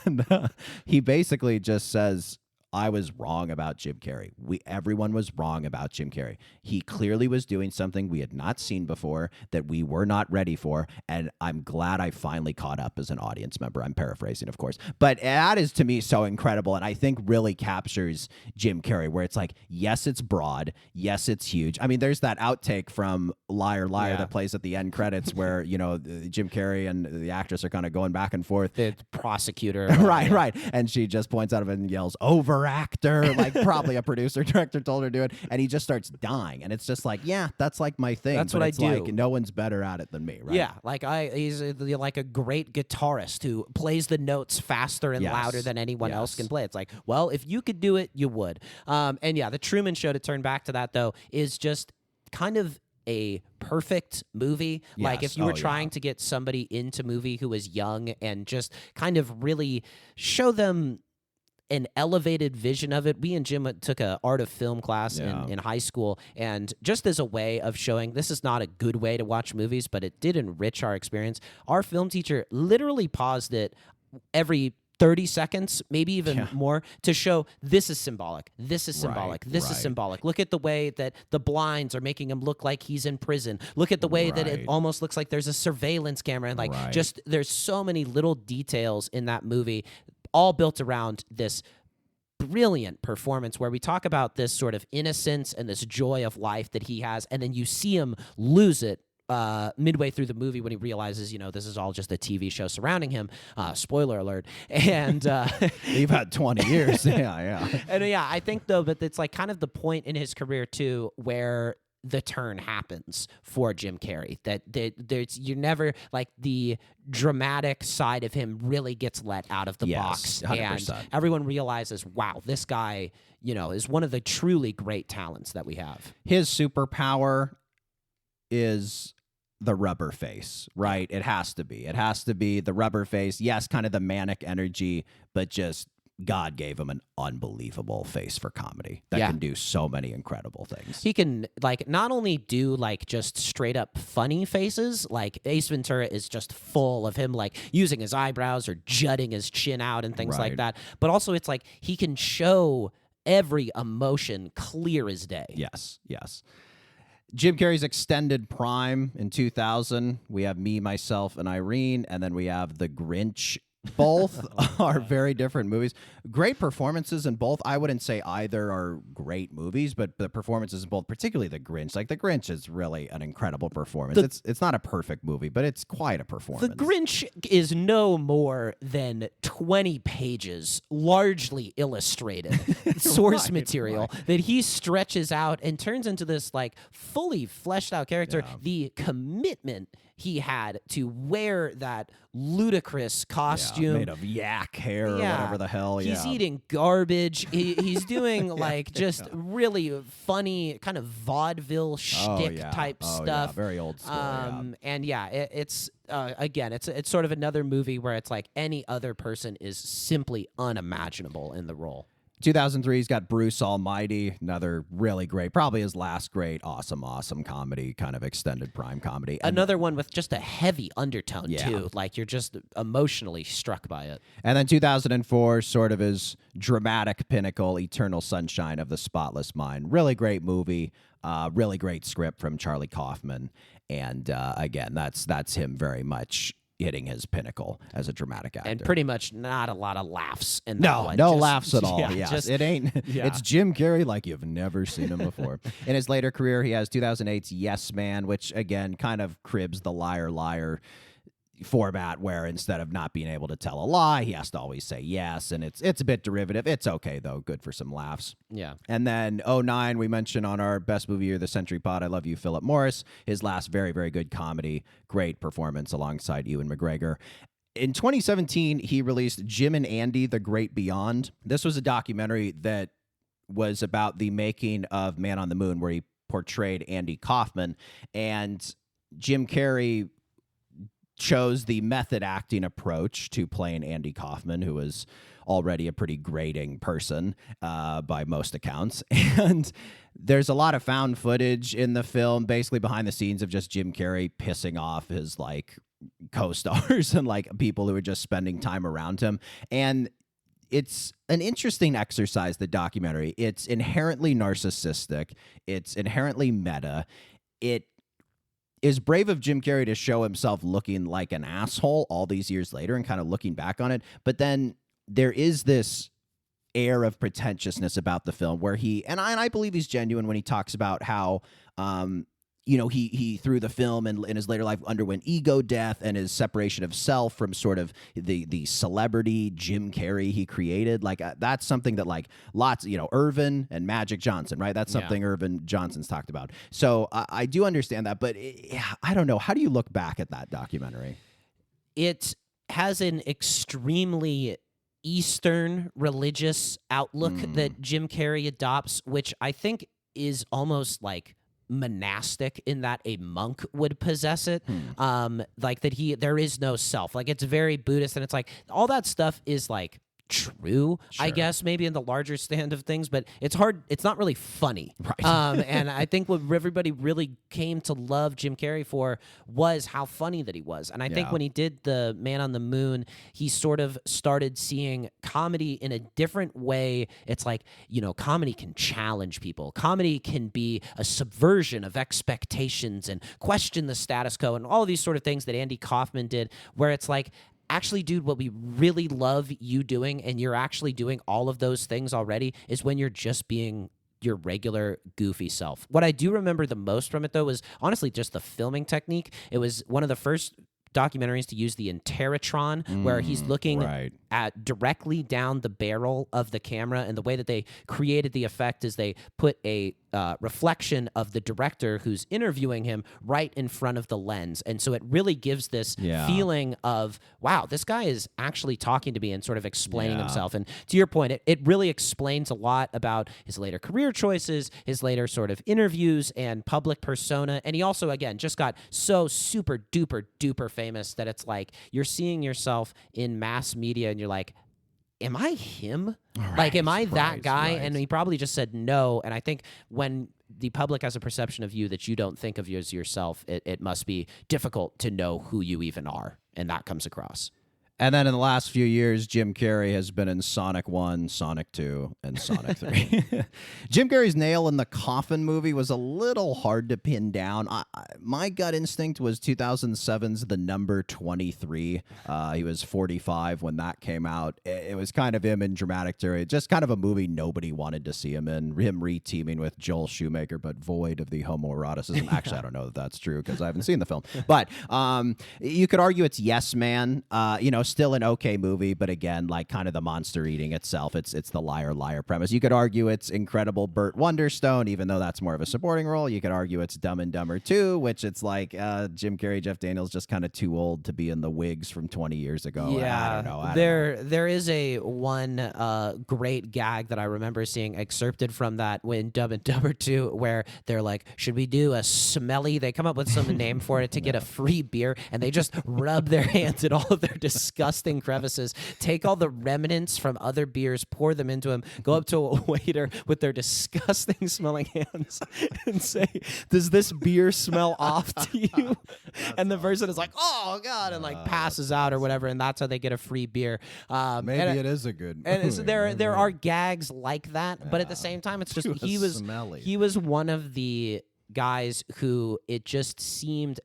And he basically just says, I was wrong about Jim Carrey. Everyone was wrong about Jim Carrey. He clearly was doing something we had not seen before, that we were not ready for, and I'm glad I finally caught up as an audience member. I'm paraphrasing, of course. But that is, to me, so incredible, and I think really captures Jim Carrey, where it's like, yes, it's broad, yes, it's huge. I mean, there's that outtake from Liar Liar that plays at the end credits where, Jim Carrey and the actress are kind of going back and forth. The prosecutor. Right. And she just points out of it and yells, over better actor. Like probably a producer director told her to do it, and he just starts dying. And it's just like, yeah, that's like my thing. That's but what I it's do. Like no one's better at it than me, right? Yeah, like he's like a great guitarist who plays the notes faster and Yes. louder than anyone else Yes. can play. It's like, well, if you could do it, you would. And yeah, the Truman Show, to turn back to that though, is just kind of a perfect movie. Like Yes. if you were Oh, trying yeah. to get somebody into movie who was young and just kind of really show them an elevated vision of it. We and Jim took a art of film class Yeah. in high school, and just as a way of showing this is not a good way to watch movies, but it did enrich our experience, our film teacher literally paused it every 30 seconds, maybe even Yeah. more, to show this is symbolic. This is symbolic. Right, This is right. symbolic. Look at the way that the blinds are making him look like he's in prison. Look at the way that it Right. almost looks like there's a surveillance camera. And like Right. just there's so many little details in that movie, all built around this brilliant performance where we talk about this sort of innocence and this joy of life that he has, and then you see him lose it midway through the movie when he realizes, this is all just a TV show surrounding him. Spoiler alert. And You've had 20 years. Yeah. and yeah, I think though, but it's like kind of the point in his career too where the turn happens for Jim Carrey. That there's you never like the dramatic side of him really gets let out of the Yes, box, 100%. and everyone realizes, wow, this guy, is one of the truly great talents that we have. His superpower is the rubber face, right? It has to be. It has to be the rubber face. Yes, kind of the manic energy, but just God gave him an unbelievable face for comedy that Yeah. can do so many incredible things. He can like not only do like just straight up funny faces, like Ace Ventura is just full of him like using his eyebrows or jutting his chin out and things like Right. that. But also it's like he can show every emotion clear as day. Yes. Jim Carrey's extended prime in 2000. We have Me, Myself, and Irene, and then we have The Grinch. Both are very different movies. Great performances in both. I wouldn't say either are great movies, but the performances in both, particularly The Grinch. Like The Grinch is really an incredible performance. It's not a perfect movie, but it's quite a performance. The Grinch is no more than 20 pages, largely illustrated source material that he stretches out and turns into this like fully fleshed out character. Yeah. The commitment he had to wear that ludicrous costume made of yak hair or Yeah. whatever the hell. He's yeah. eating garbage. He's doing like just really funny kind of vaudeville shtick type stuff. Yeah. Very old school. And yeah, it's again, it's sort of another movie where it's like any other person is simply unimaginable in the role. 2003, he's got Bruce Almighty, another really great, probably his last great, awesome comedy, kind of extended prime comedy. And, Another one with just a heavy undertone Yeah. too. Like you're just emotionally struck by it. and then 2004, sort of his dramatic pinnacle, Eternal Sunshine of the Spotless Mind. Really great movie, really great script from Charlie Kaufman. And again, that's him very much hitting his pinnacle as a dramatic actor. And pretty much not a lot of laughs in that No, one. no Just- laughs at all. yeah, yes. just- It ain't. Yeah. It's Jim Carrey like you've never seen him before. In his later career, he has 2008's Yes Man, which again kind of cribs the liar format, where instead of not being able to tell a lie, he has to always say yes, and it's a bit derivative. It's okay though, good for some laughs. yeah. And then 2009, we mentioned on our Best Movie of the Century pod, I Love You, Philip Morris. His last very, very good comedy, great performance alongside Ewan McGregor. In 2017, he released Jim and Andy, The Great Beyond. This was a documentary that was about the making of Man on the Moon, where he portrayed Andy Kaufman. And Jim Carrey chose the method acting approach to playing Andy Kaufman, who was already a pretty grating person by most accounts. And there's a lot of found footage in the film, basically behind the scenes of just Jim Carrey pissing off his like co-stars and like people who are just spending time around him. And it's an interesting exercise, the documentary. It's inherently narcissistic. It's inherently meta. It is brave of Jim Carrey to show himself looking like an asshole all these years later and kind of looking back on it. But then there is this air of pretentiousness about the film where I believe he's genuine when he talks about how he through the film and in his later life underwent ego death and his separation of self from sort of the celebrity Jim Carrey he created. Like that's something that like lots, Irvin and Magic Johnson, right? That's something Irvin Johnson's talked about. So I do understand that, but I don't know. How do you look back at that documentary? It has an extremely Eastern religious outlook that Jim Carrey adopts, which I think is almost like monastic in that a monk would possess it. Like that there is no self. Like it's very Buddhist, and it's like all that stuff is like true, I guess, maybe in the larger stand of things, but it's hard. It's not really funny. Right. And I think what everybody really came to love Jim Carrey for was how funny that he was. And I think when he did the Man on the Moon, he sort of started seeing comedy in a different way. It's like, comedy can challenge people. Comedy can be a subversion of expectations and question the status quo and all of these sort of things that Andy Kaufman did, where it's like, actually, dude, what we really love you doing, and you're actually doing all of those things already, is when you're just being your regular goofy self. What I do remember the most from it, though, was honestly just the filming technique. It was one of the first documentaries to use the Interatron, where he's looking at directly down the barrel of the camera, and the way that they created the effect is they put a reflection of the director who's interviewing him right in front of the lens, and so it really gives this feeling of, wow, this guy is actually talking to me and sort of explaining himself. And to your point, it really explains a lot about his later career choices, his later sort of interviews and public persona, and he also, again, just got so super duper duper famous that it's like you're seeing yourself in mass media and you're like, am I him? Like, am I that guy? And he probably just said no. And I think when the public has a perception of you that you don't think of you as yourself, it must be difficult to know who you even are. And that comes across. And then in the last few years, Jim Carrey has been in Sonic 1, Sonic 2, and Sonic 3. Jim Carrey's Nail in the Coffin movie was a little hard to pin down. My gut instinct was 2007's The Number 23. He was 45 when that came out. It was kind of him in dramatic terror. Just kind of a movie nobody wanted to see him in. Him re-teaming with Joel Schumacher, but void of the homoeroticism. Actually, I don't know that that's true because I haven't seen the film. But you could argue it's Yes Man. Still an okay movie, but again, like kind of the monster eating itself. It's the liar premise. You could argue it's Incredible Burt Wonderstone, even though that's more of a supporting role. You could argue it's Dumb and Dumber 2, which it's like Jim Carrey, Jeff Daniels just kind of too old to be in the wigs from 20 years ago. Yeah, I don't know. There is a one great gag that I remember seeing excerpted from that when Dumb and Dumber 2, where they're like, should we do a smelly? They come up with some name for it to get a free beer, and they just rub their hands in all of their disgusting crevices, take all the remnants from other beers, pour them into them, go up to a waiter with their disgusting smelling hands and say, does this beer smell off to you? And the person is like, oh God, and like passes out or whatever, and that's how they get a free beer. Maybe it is a good movie. And there are gags like that, but at the same time, it's just he was one of the guys who it just seemed,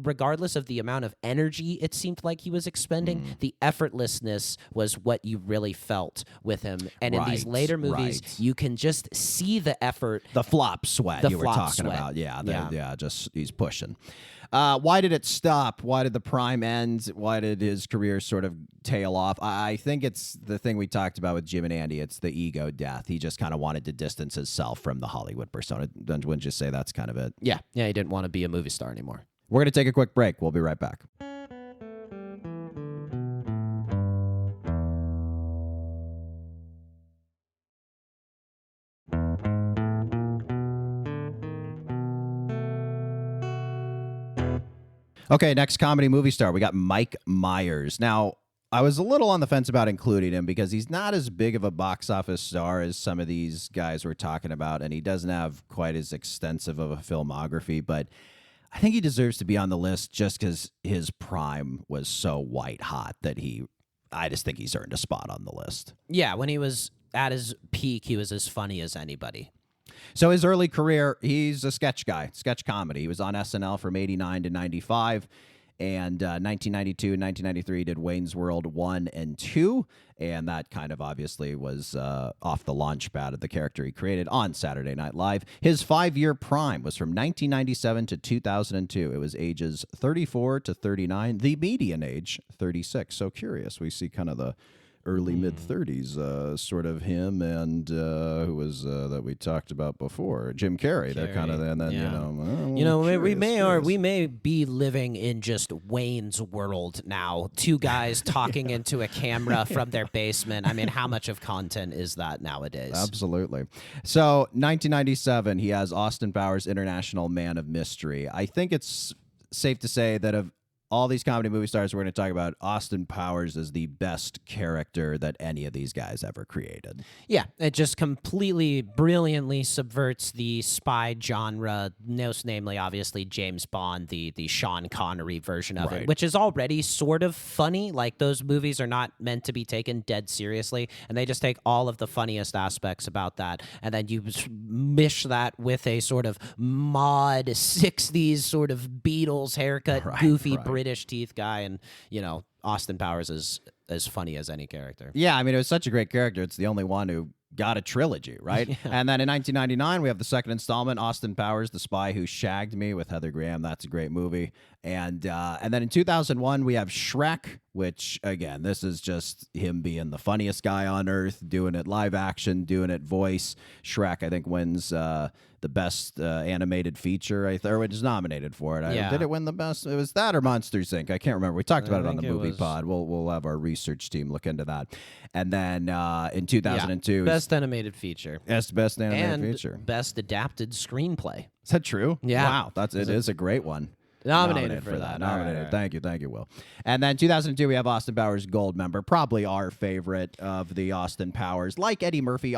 regardless of the amount of energy it seemed like he was expending, the effortlessness was what you really felt with him. And in these later movies, you can just see the effort, the flop sweat you were talking about. Yeah, just he's pushing. Why did it stop? Why did the prime end? Why did his career sort of tail off? I think it's the thing we talked about with Jim and Andy. It's the ego death. He just kind of wanted to distance himself from the Hollywood persona. Wouldn't you say that's kind of it? Yeah, he didn't want to be a movie star anymore. We're going to take a quick break. We'll be right back. Okay, next comedy movie star. We got Mike Myers. Now, I was a little on the fence about including him because he's not as big of a box office star as some of these guys we're talking about, and he doesn't have quite as extensive of a filmography, but I think he deserves to be on the list just because his prime was so white hot that I just think he's earned a spot on the list. Yeah, when he was at his peak, he was as funny as anybody. So his early career, he's a sketch guy, sketch comedy. He was on SNL from 89 to 95. And 1992 and 1993 did Wayne's World 1 and 2. And that kind of obviously was off the launch pad of the character he created on Saturday Night Live. His 5-year prime was from 1997 to 2002. It was ages 34 to 39, the median age 36. So curious. We see kind of the early mid-30s, sort of him and who was that we talked about before, Jim Carrey. They're kind of, and then we may be living in just Wayne's World now. Two guys talking into a camera from their basement. I mean, how much of content is that nowadays? Absolutely. So 1997, he has Austin Powers International Man of Mystery. I think it's safe to say that of all these comedy movie stars we're going to talk about, Austin Powers is the best character that any of these guys ever created. Yeah, it just completely, brilliantly subverts the spy genre, most namely, obviously, James Bond, the Sean Connery version of it, which is already sort of funny. Like, those movies are not meant to be taken dead seriously, and they just take all of the funniest aspects about that, and then you mish that with a sort of mod 60s sort of Beatles haircut, goofy British teeth guy, and Austin Powers is as funny as any character. Yeah, I mean, it was such a great character. It's the only one who got a trilogy, right? Yeah. And then in 1999, we have the second installment, Austin Powers, The Spy Who Shagged Me, with Heather Graham. That's a great movie. And then in 2001, we have Shrek, which, again, this is just him being the funniest guy on earth, doing it live action, doing it voice. Shrek, I think, wins the best animated feature, or was nominated for it. Did it win the best? It was that or Monsters, Inc. I can't remember. We talked about it on the movie pod. We'll have our research team look into that. And then in 2002, best animated feature. Best animated feature. Best adapted screenplay. Is that true? Yeah. Wow, it is a great one. Nominated for that. Nominated. All right. Thank you, Will. And then 2002, we have Austin Powers Goldmember, probably our favorite of the Austin Powers. Like Eddie Murphy,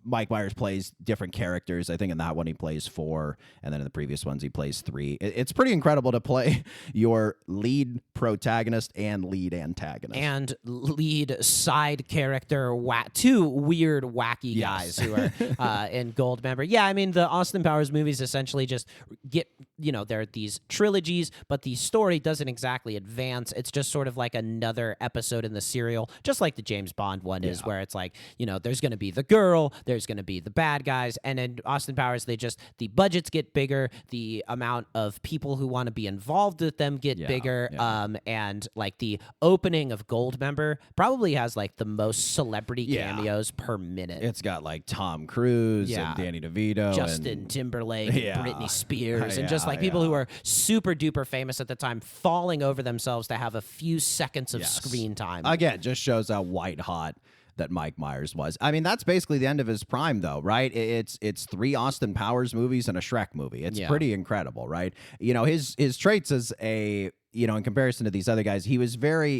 Mike Myers plays different characters. I think in that one he plays 4, and then in the previous ones he plays 3. It's pretty incredible to play your lead protagonist and lead antagonist. And lead side character, two weird, wacky guys who are in Goldmember. Yeah, I mean, the Austin Powers movies essentially just get, there are these trilogies, but the story doesn't exactly advance. It's just sort of like another episode in the serial, just like the James Bond one is, where it's like, there's going to be the girl, there's going to be the bad guys, and in Austin Powers, the budgets get bigger, the amount of people who want to be involved with them get bigger, and like the opening of Goldmember probably has like the most celebrity cameos per minute. It's got like Tom Cruise and Danny DeVito, Justin Timberlake, Britney Spears, and just like people who are super duper famous at the time falling over themselves to have a few seconds of screen time. Again, just shows how white hot that Mike Myers was. I mean, that's basically the end of his prime, though, right? It's 3 Austin Powers movies and a Shrek movie. It's pretty incredible, right? His traits as a in comparison to these other guys, he was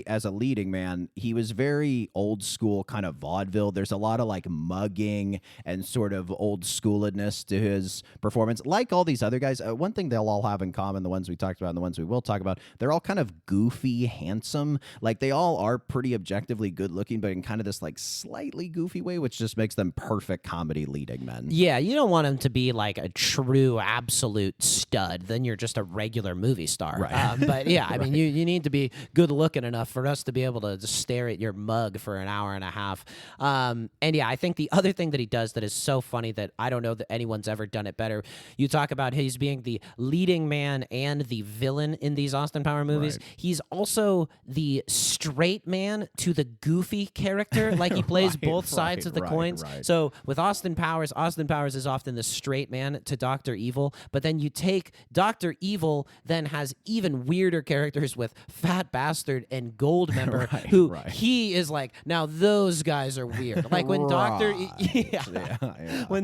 as a leading man, he was very old school kind of vaudeville. There's a lot of like mugging and sort of old schooledness to his performance. Like all these other guys, one thing they'll all have in common, the ones we talked about and the ones we will talk about, they're all kind of goofy, handsome. Like they all are pretty objectively good looking, but in kind of this like slightly goofy way, which just makes them perfect comedy leading men. Yeah, you don't want him to be like a true absolute stud. Then you're just a regular movie star. Right. But yeah, I mean, you need to be good looking enough for us to be able to just stare at your mug for an hour and a half. And yeah, I think the other thing that he does that is so funny that I don't know that anyone's ever done it better. You talk about he's being the leading man and the villain in these Austin Power movies. Right. He's also the straight man to the goofy character. Like he plays both sides of the coins. Right. So with Austin Powers is often the straight man to Dr. Evil. But then you take Dr. Evil, then has even weirder characters with Fat Bastard and Goldmember, he is like, now those guys are weird. Like when Dr.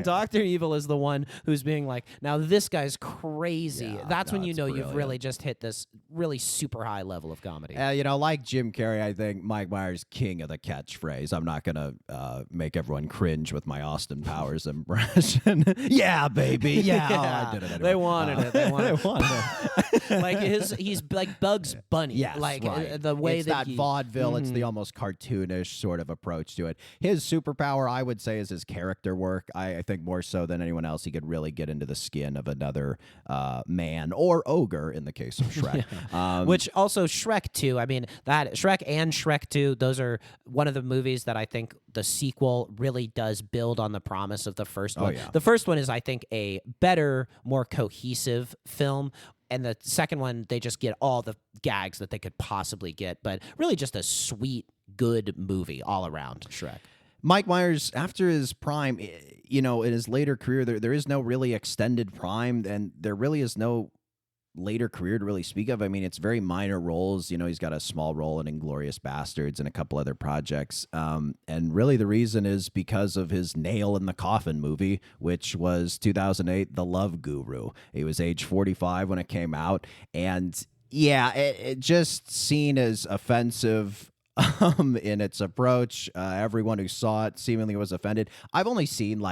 Dr. Evil is the one who's being like, now this guy's crazy. That's when you've really just hit this really super high level of comedy. Like Jim Carrey, I think Mike Myers king of the catchphrase. I'm not gonna make everyone cringe with my Austin Powers impression. Yeah, baby. Yeah, I did it anyway. They wanted it. Like he's like Bugs Bunny. Yes, like right. the way it's that that vaudeville. It's the almost cartoonish sort of approach to it. His superpower, I would say, is his character work. I think more so than anyone else, he could really get into the skin of another man or ogre in the case of Shrek. Which also Shrek 2. I mean, that Shrek and Shrek 2, those are one of the movies that I think the sequel really does build on the promise of the first one. Yeah. The first one is, I think, a better, more cohesive film. And the second one, they just get all the gags that they could possibly get. But really just a sweet, good movie all around, Shrek. Mike Myers, after his prime, in his later career, there is no really extended prime, and there really is no later career to really speak of. I mean, it's very minor roles. He's got a small role in Inglourious Bastards and a couple other projects. And really the reason is because of his Nail in the Coffin movie, which was 2008, The Love Guru. He was age 45 when it came out. And yeah, it just seen as offensive in its approach. Everyone who saw it seemingly was offended. I've only seen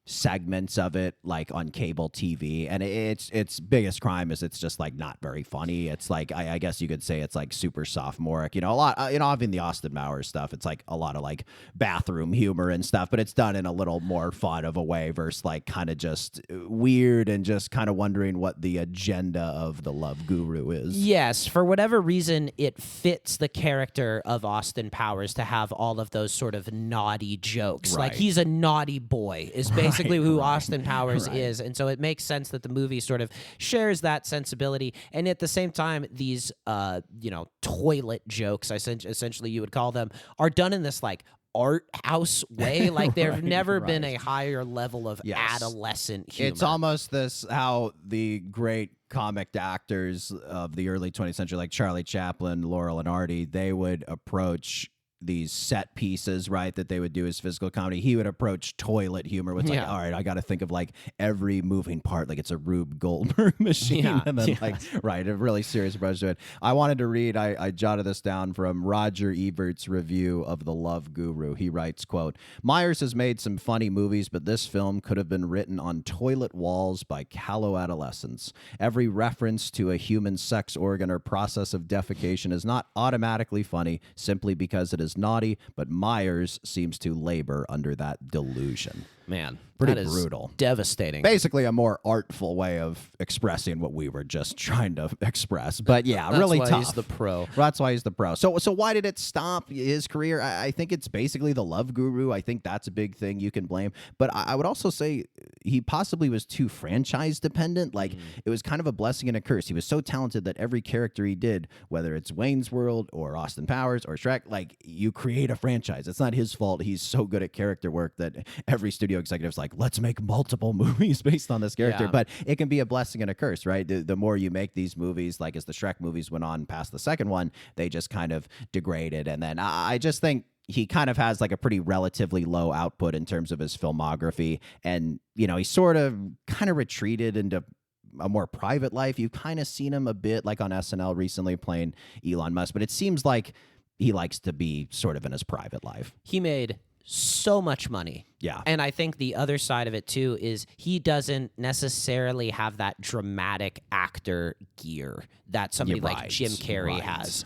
segments of it on cable TV, and its biggest crime is it's just not very funny. It's I guess you could say it's super sophomoric, a lot, even the Austin Powers stuff, it's a lot of bathroom humor and stuff, but it's done in a little more fun of a way versus kind of just weird and just kind of wondering what the agenda of the Love Guru is. Yes, for whatever reason, it fits the character of Austin Powers to have all of those sort of naughty jokes. Right. He's a naughty boy is basically who Austin Powers right. is. And so it makes sense that the movie sort of shares that sensibility. And at the same time, these, toilet jokes, essentially you would call them, are done in this art house way. There've never been a higher level of adolescent humor. It's almost how the great comic actors of the early 20th century, like Charlie Chaplin, Laurel and Hardy, they would approach these set pieces, right, that they would do as physical comedy. He would approach toilet humor with all right, I got to think of every moving part like it's a Rube Goldberg machine, and then a really serious approach to it. I wanted to read, I jotted this down from Roger Ebert's review of The Love Guru. He writes, quote, Myers has made some funny movies, but this film could have been written on toilet walls by callow adolescents. Every reference to a human sex organ or process of defecation is not automatically funny simply because it is naughty, but Myers seems to labor under that delusion. Man, pretty that is brutal. Devastating. Basically a more artful way of expressing what we were just trying to express. But yeah, That's really why tough. He's the pro. That's why he's the pro. So why did it stop his career? I think it's basically The Love Guru. I think that's a big thing you can blame. But I would also say he possibly was too franchise dependent. It was kind of a blessing and a curse. He was so talented that every character he did, whether it's Wayne's World or Austin Powers or Shrek, you create a franchise. It's not his fault. He's so good at character work that every studio executive's let's make multiple movies based on this character. Yeah. But it can be a blessing and a curse, right? The more you make these movies, as the Shrek movies went on past the second one, they just kind of degraded. And then I just think he kind of has a pretty relatively low output in terms of his filmography. And, he sort of kind of retreated into a more private life. You've kind of seen him a bit on SNL recently playing Elon Musk, but it seems like he likes to be sort of in his private life. He made so much money. Yeah. And I think the other side of it too is he doesn't necessarily have that dramatic actor gear that somebody like Jim Carrey has,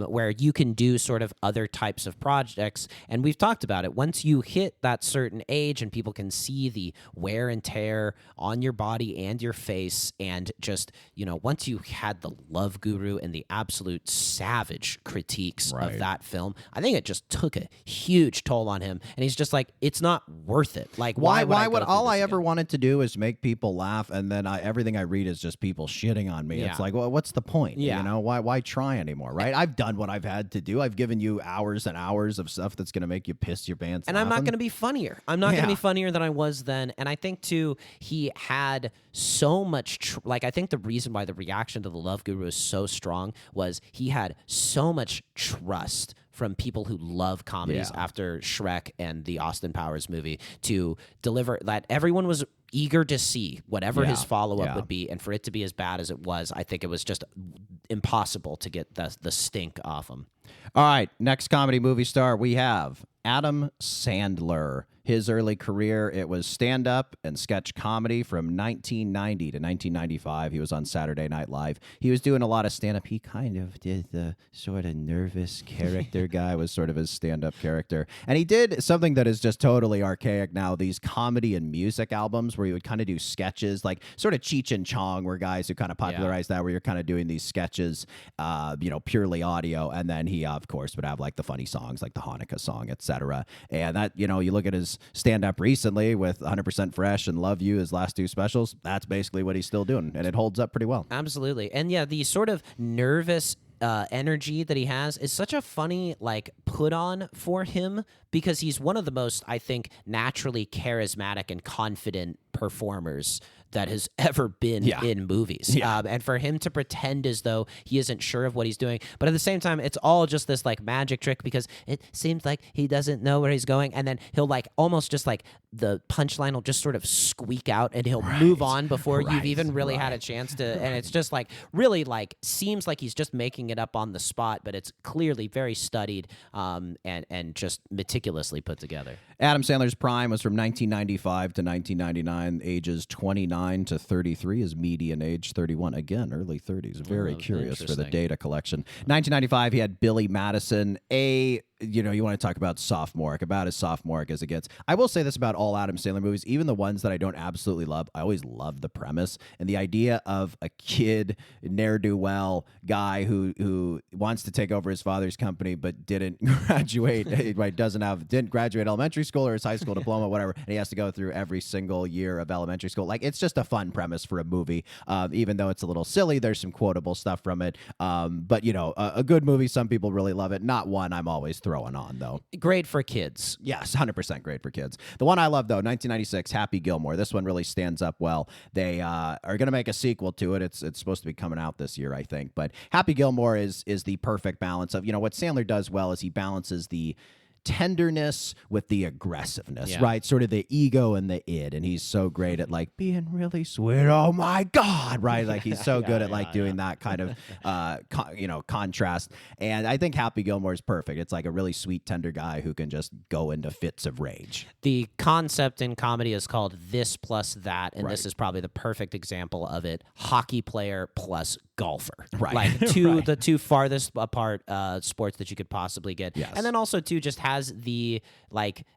where you can do sort of other types of projects. And we've talked about it. Once you hit that certain age and people can see the wear and tear on your body and your face, and just, once you had The Love Guru and the absolute savage critiques of that film, I think it just took a huge toll on him. And he's just it's not worth it. Why would all I ever wanted to do is make people laugh, and then everything I read is just people shitting on me. It's well, what's the point? Yeah. Why try anymore, right? I've done what I've had to do. I've given you hours and hours of stuff that's going to make you piss your pants. And I'm not going to be funnier. I'm not going to be funnier than I was then. And I think too, he had so much I think the reason why the reaction to The Love Guru is so strong was he had so much trust from people who love comedies after Shrek and the Austin Powers movie to deliver that everyone was eager to see whatever his follow-up would be. And for it to be as bad as it was, I think it was just impossible to get the stink off him. All right, next comedy movie star we have Adam Sandler. his early career, it was stand-up and sketch comedy from 1990 to 1995. He was on Saturday Night Live. He was doing a lot of stand-up. He kind of did the sort of nervous character guy, was sort of his stand-up character. And he did something that is just totally archaic now, these comedy and music albums where he would kind of do sketches, like sort of Cheech and Chong were guys who kind of popularized that, where you're kind of doing these sketches, purely audio. And then he, of course, would have like the funny songs, like the Hanukkah song, etc. And that, you look at his stand-up recently with 100% Fresh and Love You, his last two specials, that's basically what he's still doing, and it holds up pretty well. Absolutely. And yeah, the sort of nervous energy that he has is such a funny put on for him, because he's one of the most, I think, naturally charismatic and confident performers that has ever been in movies. Yeah. And for him to pretend as though he isn't sure of what he's doing, but at the same time, it's all just this magic trick, because it seems like he doesn't know where he's going. And then he'll almost just the punchline will just sort of squeak out, and he'll move on before you've even really had a chance to. And it's just really seems like he's just making it up on the spot, but it's clearly very studied and just meticulously put together. Adam Sandler's prime was from 1995 to 1999, ages 29 to 33, his median age 31. Again, early 30s. Very curious for the data collection. 1995, he had Billy Madison, you want to talk about sophomoric, about as sophomoric as it gets. I will say this about all Adam Sandler movies, even the ones that I don't absolutely love, I always love the premise and the idea of a kid, ne'er-do-well guy who wants to take over his father's company but didn't graduate, didn't graduate elementary school or his high school diploma, whatever, and he has to go through every single year of elementary school. It's just a fun premise for a movie, even though it's a little silly. There's some quotable stuff from it, but a good movie. Some people really love it. Not one I'm always throwing on, though. Great for kids. Yes, 100% great for kids. The one I love, though, 1996, Happy Gilmore. This one really stands up well. They are going to make a sequel to it. It's supposed to be coming out this year, I think. But Happy Gilmore is the perfect balance of, what Sandler does well is he balances the tenderness with the aggressiveness, right? Sort of the ego and the id, and he's so great at being really sweet. Oh my God, right? He's so good at doing that kind of contrast. And I think Happy Gilmore is perfect. It's a really sweet, tender guy who can just go into fits of rage. The concept in comedy is called this plus that, and this is probably the perfect example of it. Hockey player plus golfer, right? The two farthest apart sports that you could possibly get. Yes. And then also too just has the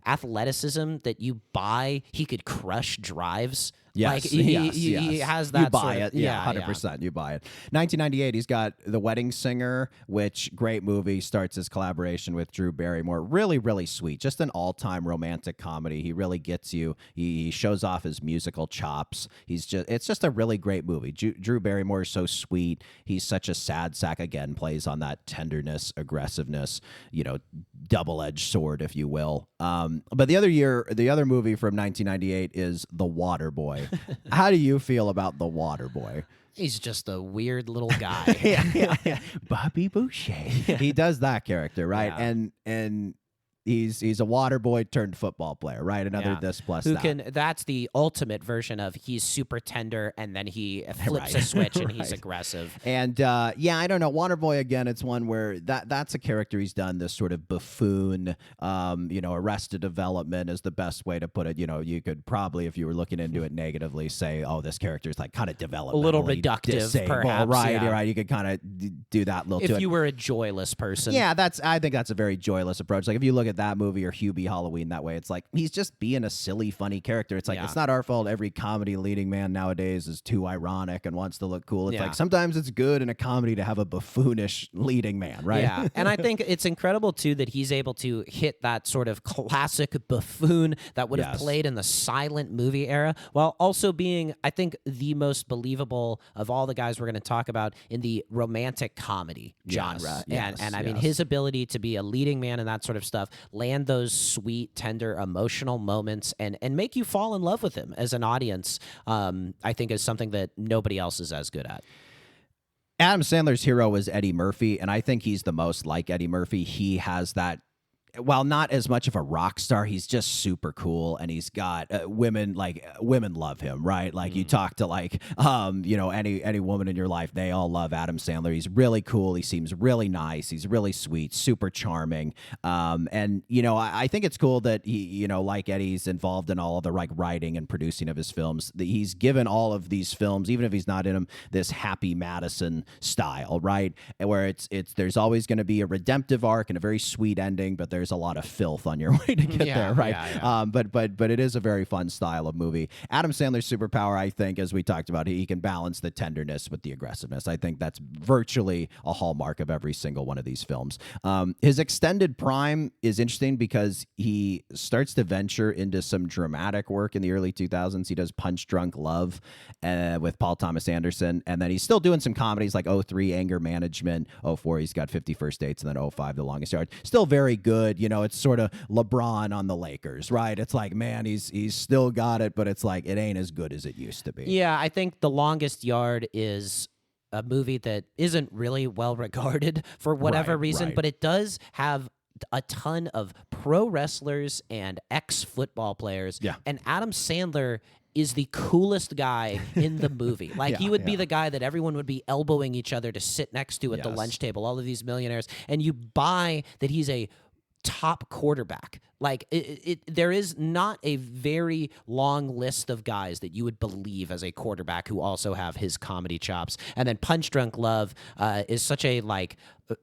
athleticism that you buy. He could crush drives. Yes, he has that. You buy sort of, it, 100%. You buy it. 1998, he's got The Wedding Singer, which great movie. Starts his collaboration with Drew Barrymore. Really, really sweet. Just an all-time romantic comedy. He really gets you. He shows off his musical chops. It's just a really great movie. Drew Barrymore is so sweet. He's such a sad sack. Again, plays on that tenderness, aggressiveness. Double-edged sword, if you will. But the other movie from 1998 is The Waterboy. How do you feel about The Waterboy? He's just a weird little guy. yeah. Bobby Boucher. He does that character, right? Yeah. And he's a water boy turned football player, right? Another this plus that. That's the ultimate version of he's super tender and then he flips a switch and he's aggressive. And I don't know. Waterboy, again, it's one where that's a character he's done, this sort of buffoon, Arrested Development is the best way to put it. You could probably, if you were looking into it negatively, say, oh, this character is kind of developmentally a little reductive, disabled, perhaps. Right, yeah. right. You could kind of do that little if to it. you were a joyless person. Yeah, I think that's a very joyless approach. If you look at that movie or Hubie Halloween that way, it's he's just being a silly, funny character. It's it's not our fault every comedy leading man nowadays is too ironic and wants to look cool. It's sometimes it's good in a comedy to have a buffoonish leading man, right? Yeah, and I think it's incredible too that he's able to hit that sort of classic buffoon that would have played in the silent movie era, while also being, I think, the most believable of all the guys we're going to talk about in the romantic comedy genre. And I mean, his ability to be a leading man and that sort of stuff, land those sweet, tender, emotional moments and make you fall in love with him as an audience, I think is something that nobody else is as good at. Adam Sandler's hero was Eddie Murphy, and I think he's the most like Eddie Murphy. He has that while not as much of a rock star, he's just super cool, and he's got women love him, right? Like you talk to any woman in your life, they all love Adam Sandler. He's really cool. He seems really nice. He's really sweet, super charming. And I think it's cool that he, like Eddie's involved in all of the writing and producing of his films. He's given all of these films, even if he's not in them, this Happy Madison style, right? Where it's there's always going to be a redemptive arc and a very sweet ending, but there's a lot of filth on your way to get there, right? Yeah. But it is a very fun style of movie. Adam Sandler's superpower, I think, as we talked about, he can balance the tenderness with the aggressiveness. I think that's virtually a hallmark of every single one of these films. His extended prime is interesting because he starts to venture into some dramatic work in the early 2000s. He does Punch Drunk Love with Paul Thomas Anderson, and then he's still doing some comedies like '03 Anger Management, '04 he's got 50 First Dates, and then '05 The Longest Yard. Still very good. It's sort of LeBron on the Lakers, right? It's like, man, he's still got it, but it's like it ain't as good as it used to be. Yeah, I think The Longest Yard is a movie that isn't really well regarded for whatever reason, but it does have a ton of pro wrestlers and ex-football players. Yeah. And Adam Sandler is the coolest guy in the movie. Like, he would be the guy that everyone would be elbowing each other to sit next to at the lunch table, all of these millionaires. And you buy that he's a top quarterback. Like, there is not a very long list of guys that you would believe as a quarterback who also have his comedy chops. And then Punch Drunk Love is such a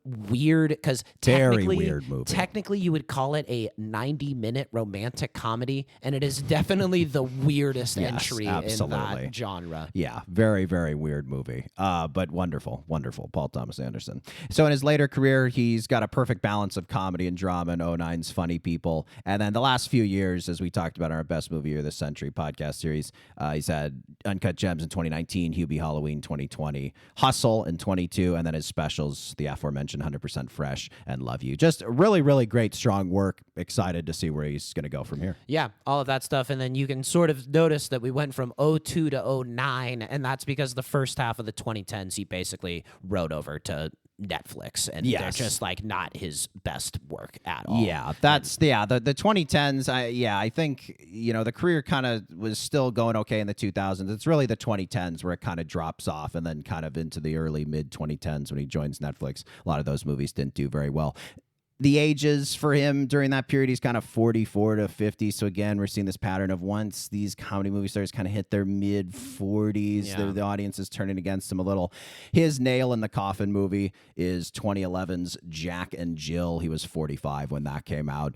weird, because very weird movie. Technically, you would call it a 90-minute romantic comedy, and it is definitely the weirdest entry in that genre. Yeah, very, very weird movie, but wonderful, wonderful. Paul Thomas Anderson. So in his later career, he's got a perfect balance of comedy and drama in '09's Funny People. And then the last few years, as we talked about in our Best Movie of the Century podcast series, he's had Uncut Gems in 2019, Hubie Halloween 2020, Hustle in 22, and then his specials, the aforementioned 100% Fresh and Love You. Just really, really great, strong work. Excited to see where he's going to go from here. Yeah, all of that stuff. And then you can sort of notice that we went from '02 to '09, and that's because the first half of the 2010s, he basically rode over to Netflix, and they're just not his best work at all. Yeah, that's the 2010s. I think the career kind of was still going okay in the 2000s. It's really the 2010s where it kind of drops off, and then kind of into the early mid 2010s when he joins Netflix. A lot of those movies didn't do very well. The ages for him during that period, he's kind of 44 to 50. So again, we're seeing this pattern of once these comedy movie stars kind of hit their mid 40s, the audience is turning against him a little. His nail in the coffin movie is 2011's Jack and Jill. He was 45 when that came out.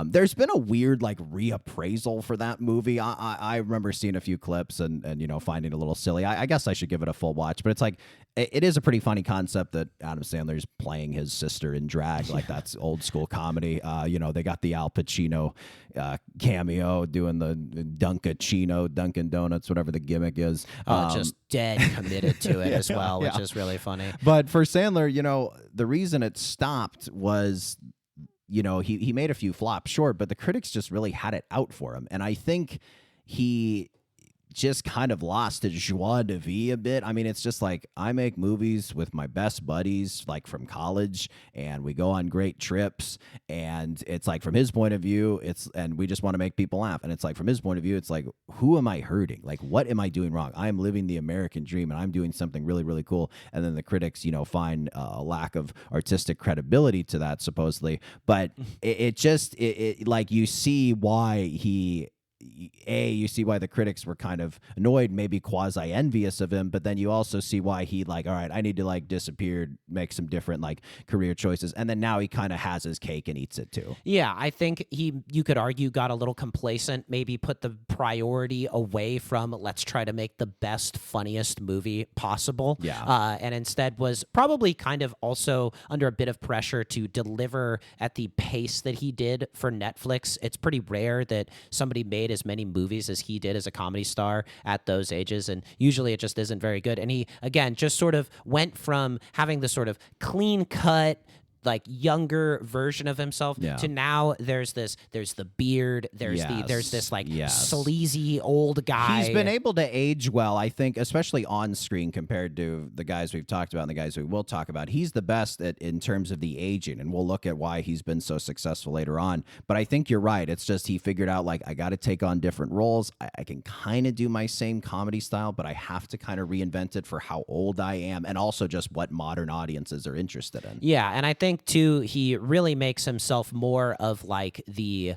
There's been a weird reappraisal for that movie. I remember seeing a few clips and finding it a little silly. I guess I should give it a full watch, but it's like, it is a pretty funny concept that Adam Sandler's playing his sister in drag. Like, that's old school comedy. They got the Al Pacino cameo doing the Dunkin' Donuts, whatever the gimmick is. Just dead committed to it as well, which is really funny. But for Sandler, the reason it stopped was, he made a few flops, sure, but the critics just really had it out for him. And I think he just kind of lost his joie de vivre a bit. I mean, it's just like, I make movies with my best buddies, from college, and we go on great trips. And it's like, from his point of view, and we just want to make people laugh. And it's like, from his point of view, it's like, who am I hurting? Like, what am I doing wrong? I am living the American dream, and I'm doing something really, really cool. And then the critics, find a lack of artistic credibility to that, supposedly. But you see why you see why the critics were kind of annoyed, maybe quasi-envious of him, but then you also see why he all right, I need to disappear, make some different career choices, and then now he kind of has his cake and eats it too. Yeah, I think you could argue, got a little complacent, maybe put the priority away from let's try to make the best, funniest movie possible. Yeah. And instead was probably kind of also under a bit of pressure to deliver at the pace that he did for Netflix. It's pretty rare that somebody made as many movies as he did as a comedy star at those ages, and usually it just isn't very good. And he, again, just sort of went from having this sort of clean cut, like younger version of himself Yeah. to now there's the beard, there's this like Yes. sleazy old guy. He's been able to age well, I think, especially on screen compared to the guys we've talked about and the guys we will talk about. He's the best in terms of the aging, and we'll look at why he's been so successful later on. But I think you're right. It's just he figured out, like, I got to take on different roles. I can kind of do my same comedy style, but I have to kind of reinvent it for how old I am and also just what modern audiences are interested in. Yeah, and I think too he really makes himself more of like the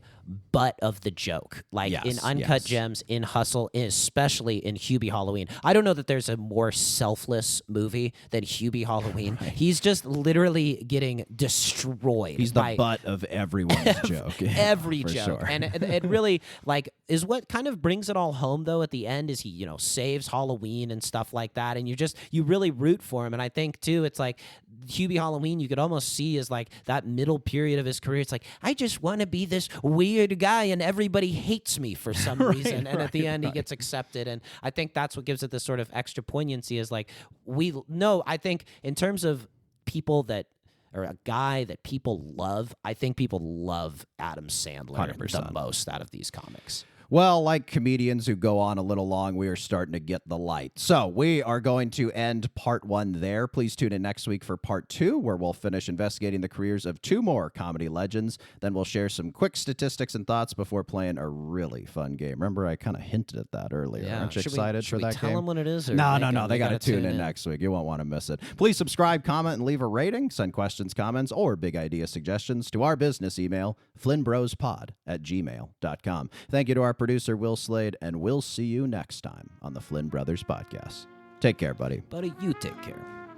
butt of the joke, like Yes, in Uncut yes. Gems, in Hustle, especially in Hubie Halloween. I don't know that there's a more selfless movie than Hubie Halloween. He's just literally getting destroyed. He's the by butt of everyone's joke. every for joke, sure. and it really like is what kind of brings it all home though. At the end, is he saves Halloween and stuff like that, and you really root for him. And I think too, it's like Hubie Halloween, you could almost see as like that middle period of his career. It's like, I just want to be this weird guy and everybody hates me for some reason. And at the end he gets accepted. And I think that's what gives it this sort of extra poignancy, is like, I think in terms of people that, or a guy that people love, I think people love Adam Sandler 100%. the most out of these comics. Well, like comedians who go on a little long, we are starting to get the light. So we are going to end part 1 there. Please tune in next week for part 2, where we'll finish investigating the careers of 2 more comedy legends. Then we'll share some quick statistics and thoughts before playing a really fun game. Remember, I kind of hinted at that earlier. Aren't you excited should for we that tell game? them what it is? Or No. they They got to tune in next week. You won't want to miss it. Please subscribe, comment, and leave a rating. Send questions, comments, or big idea suggestions to our business email, flynnbrospod@gmail.com. Thank you to our producer, Will Slade, and we'll see you next time on the Flynn Brothers Podcast. Take care, buddy. Buddy, you take care.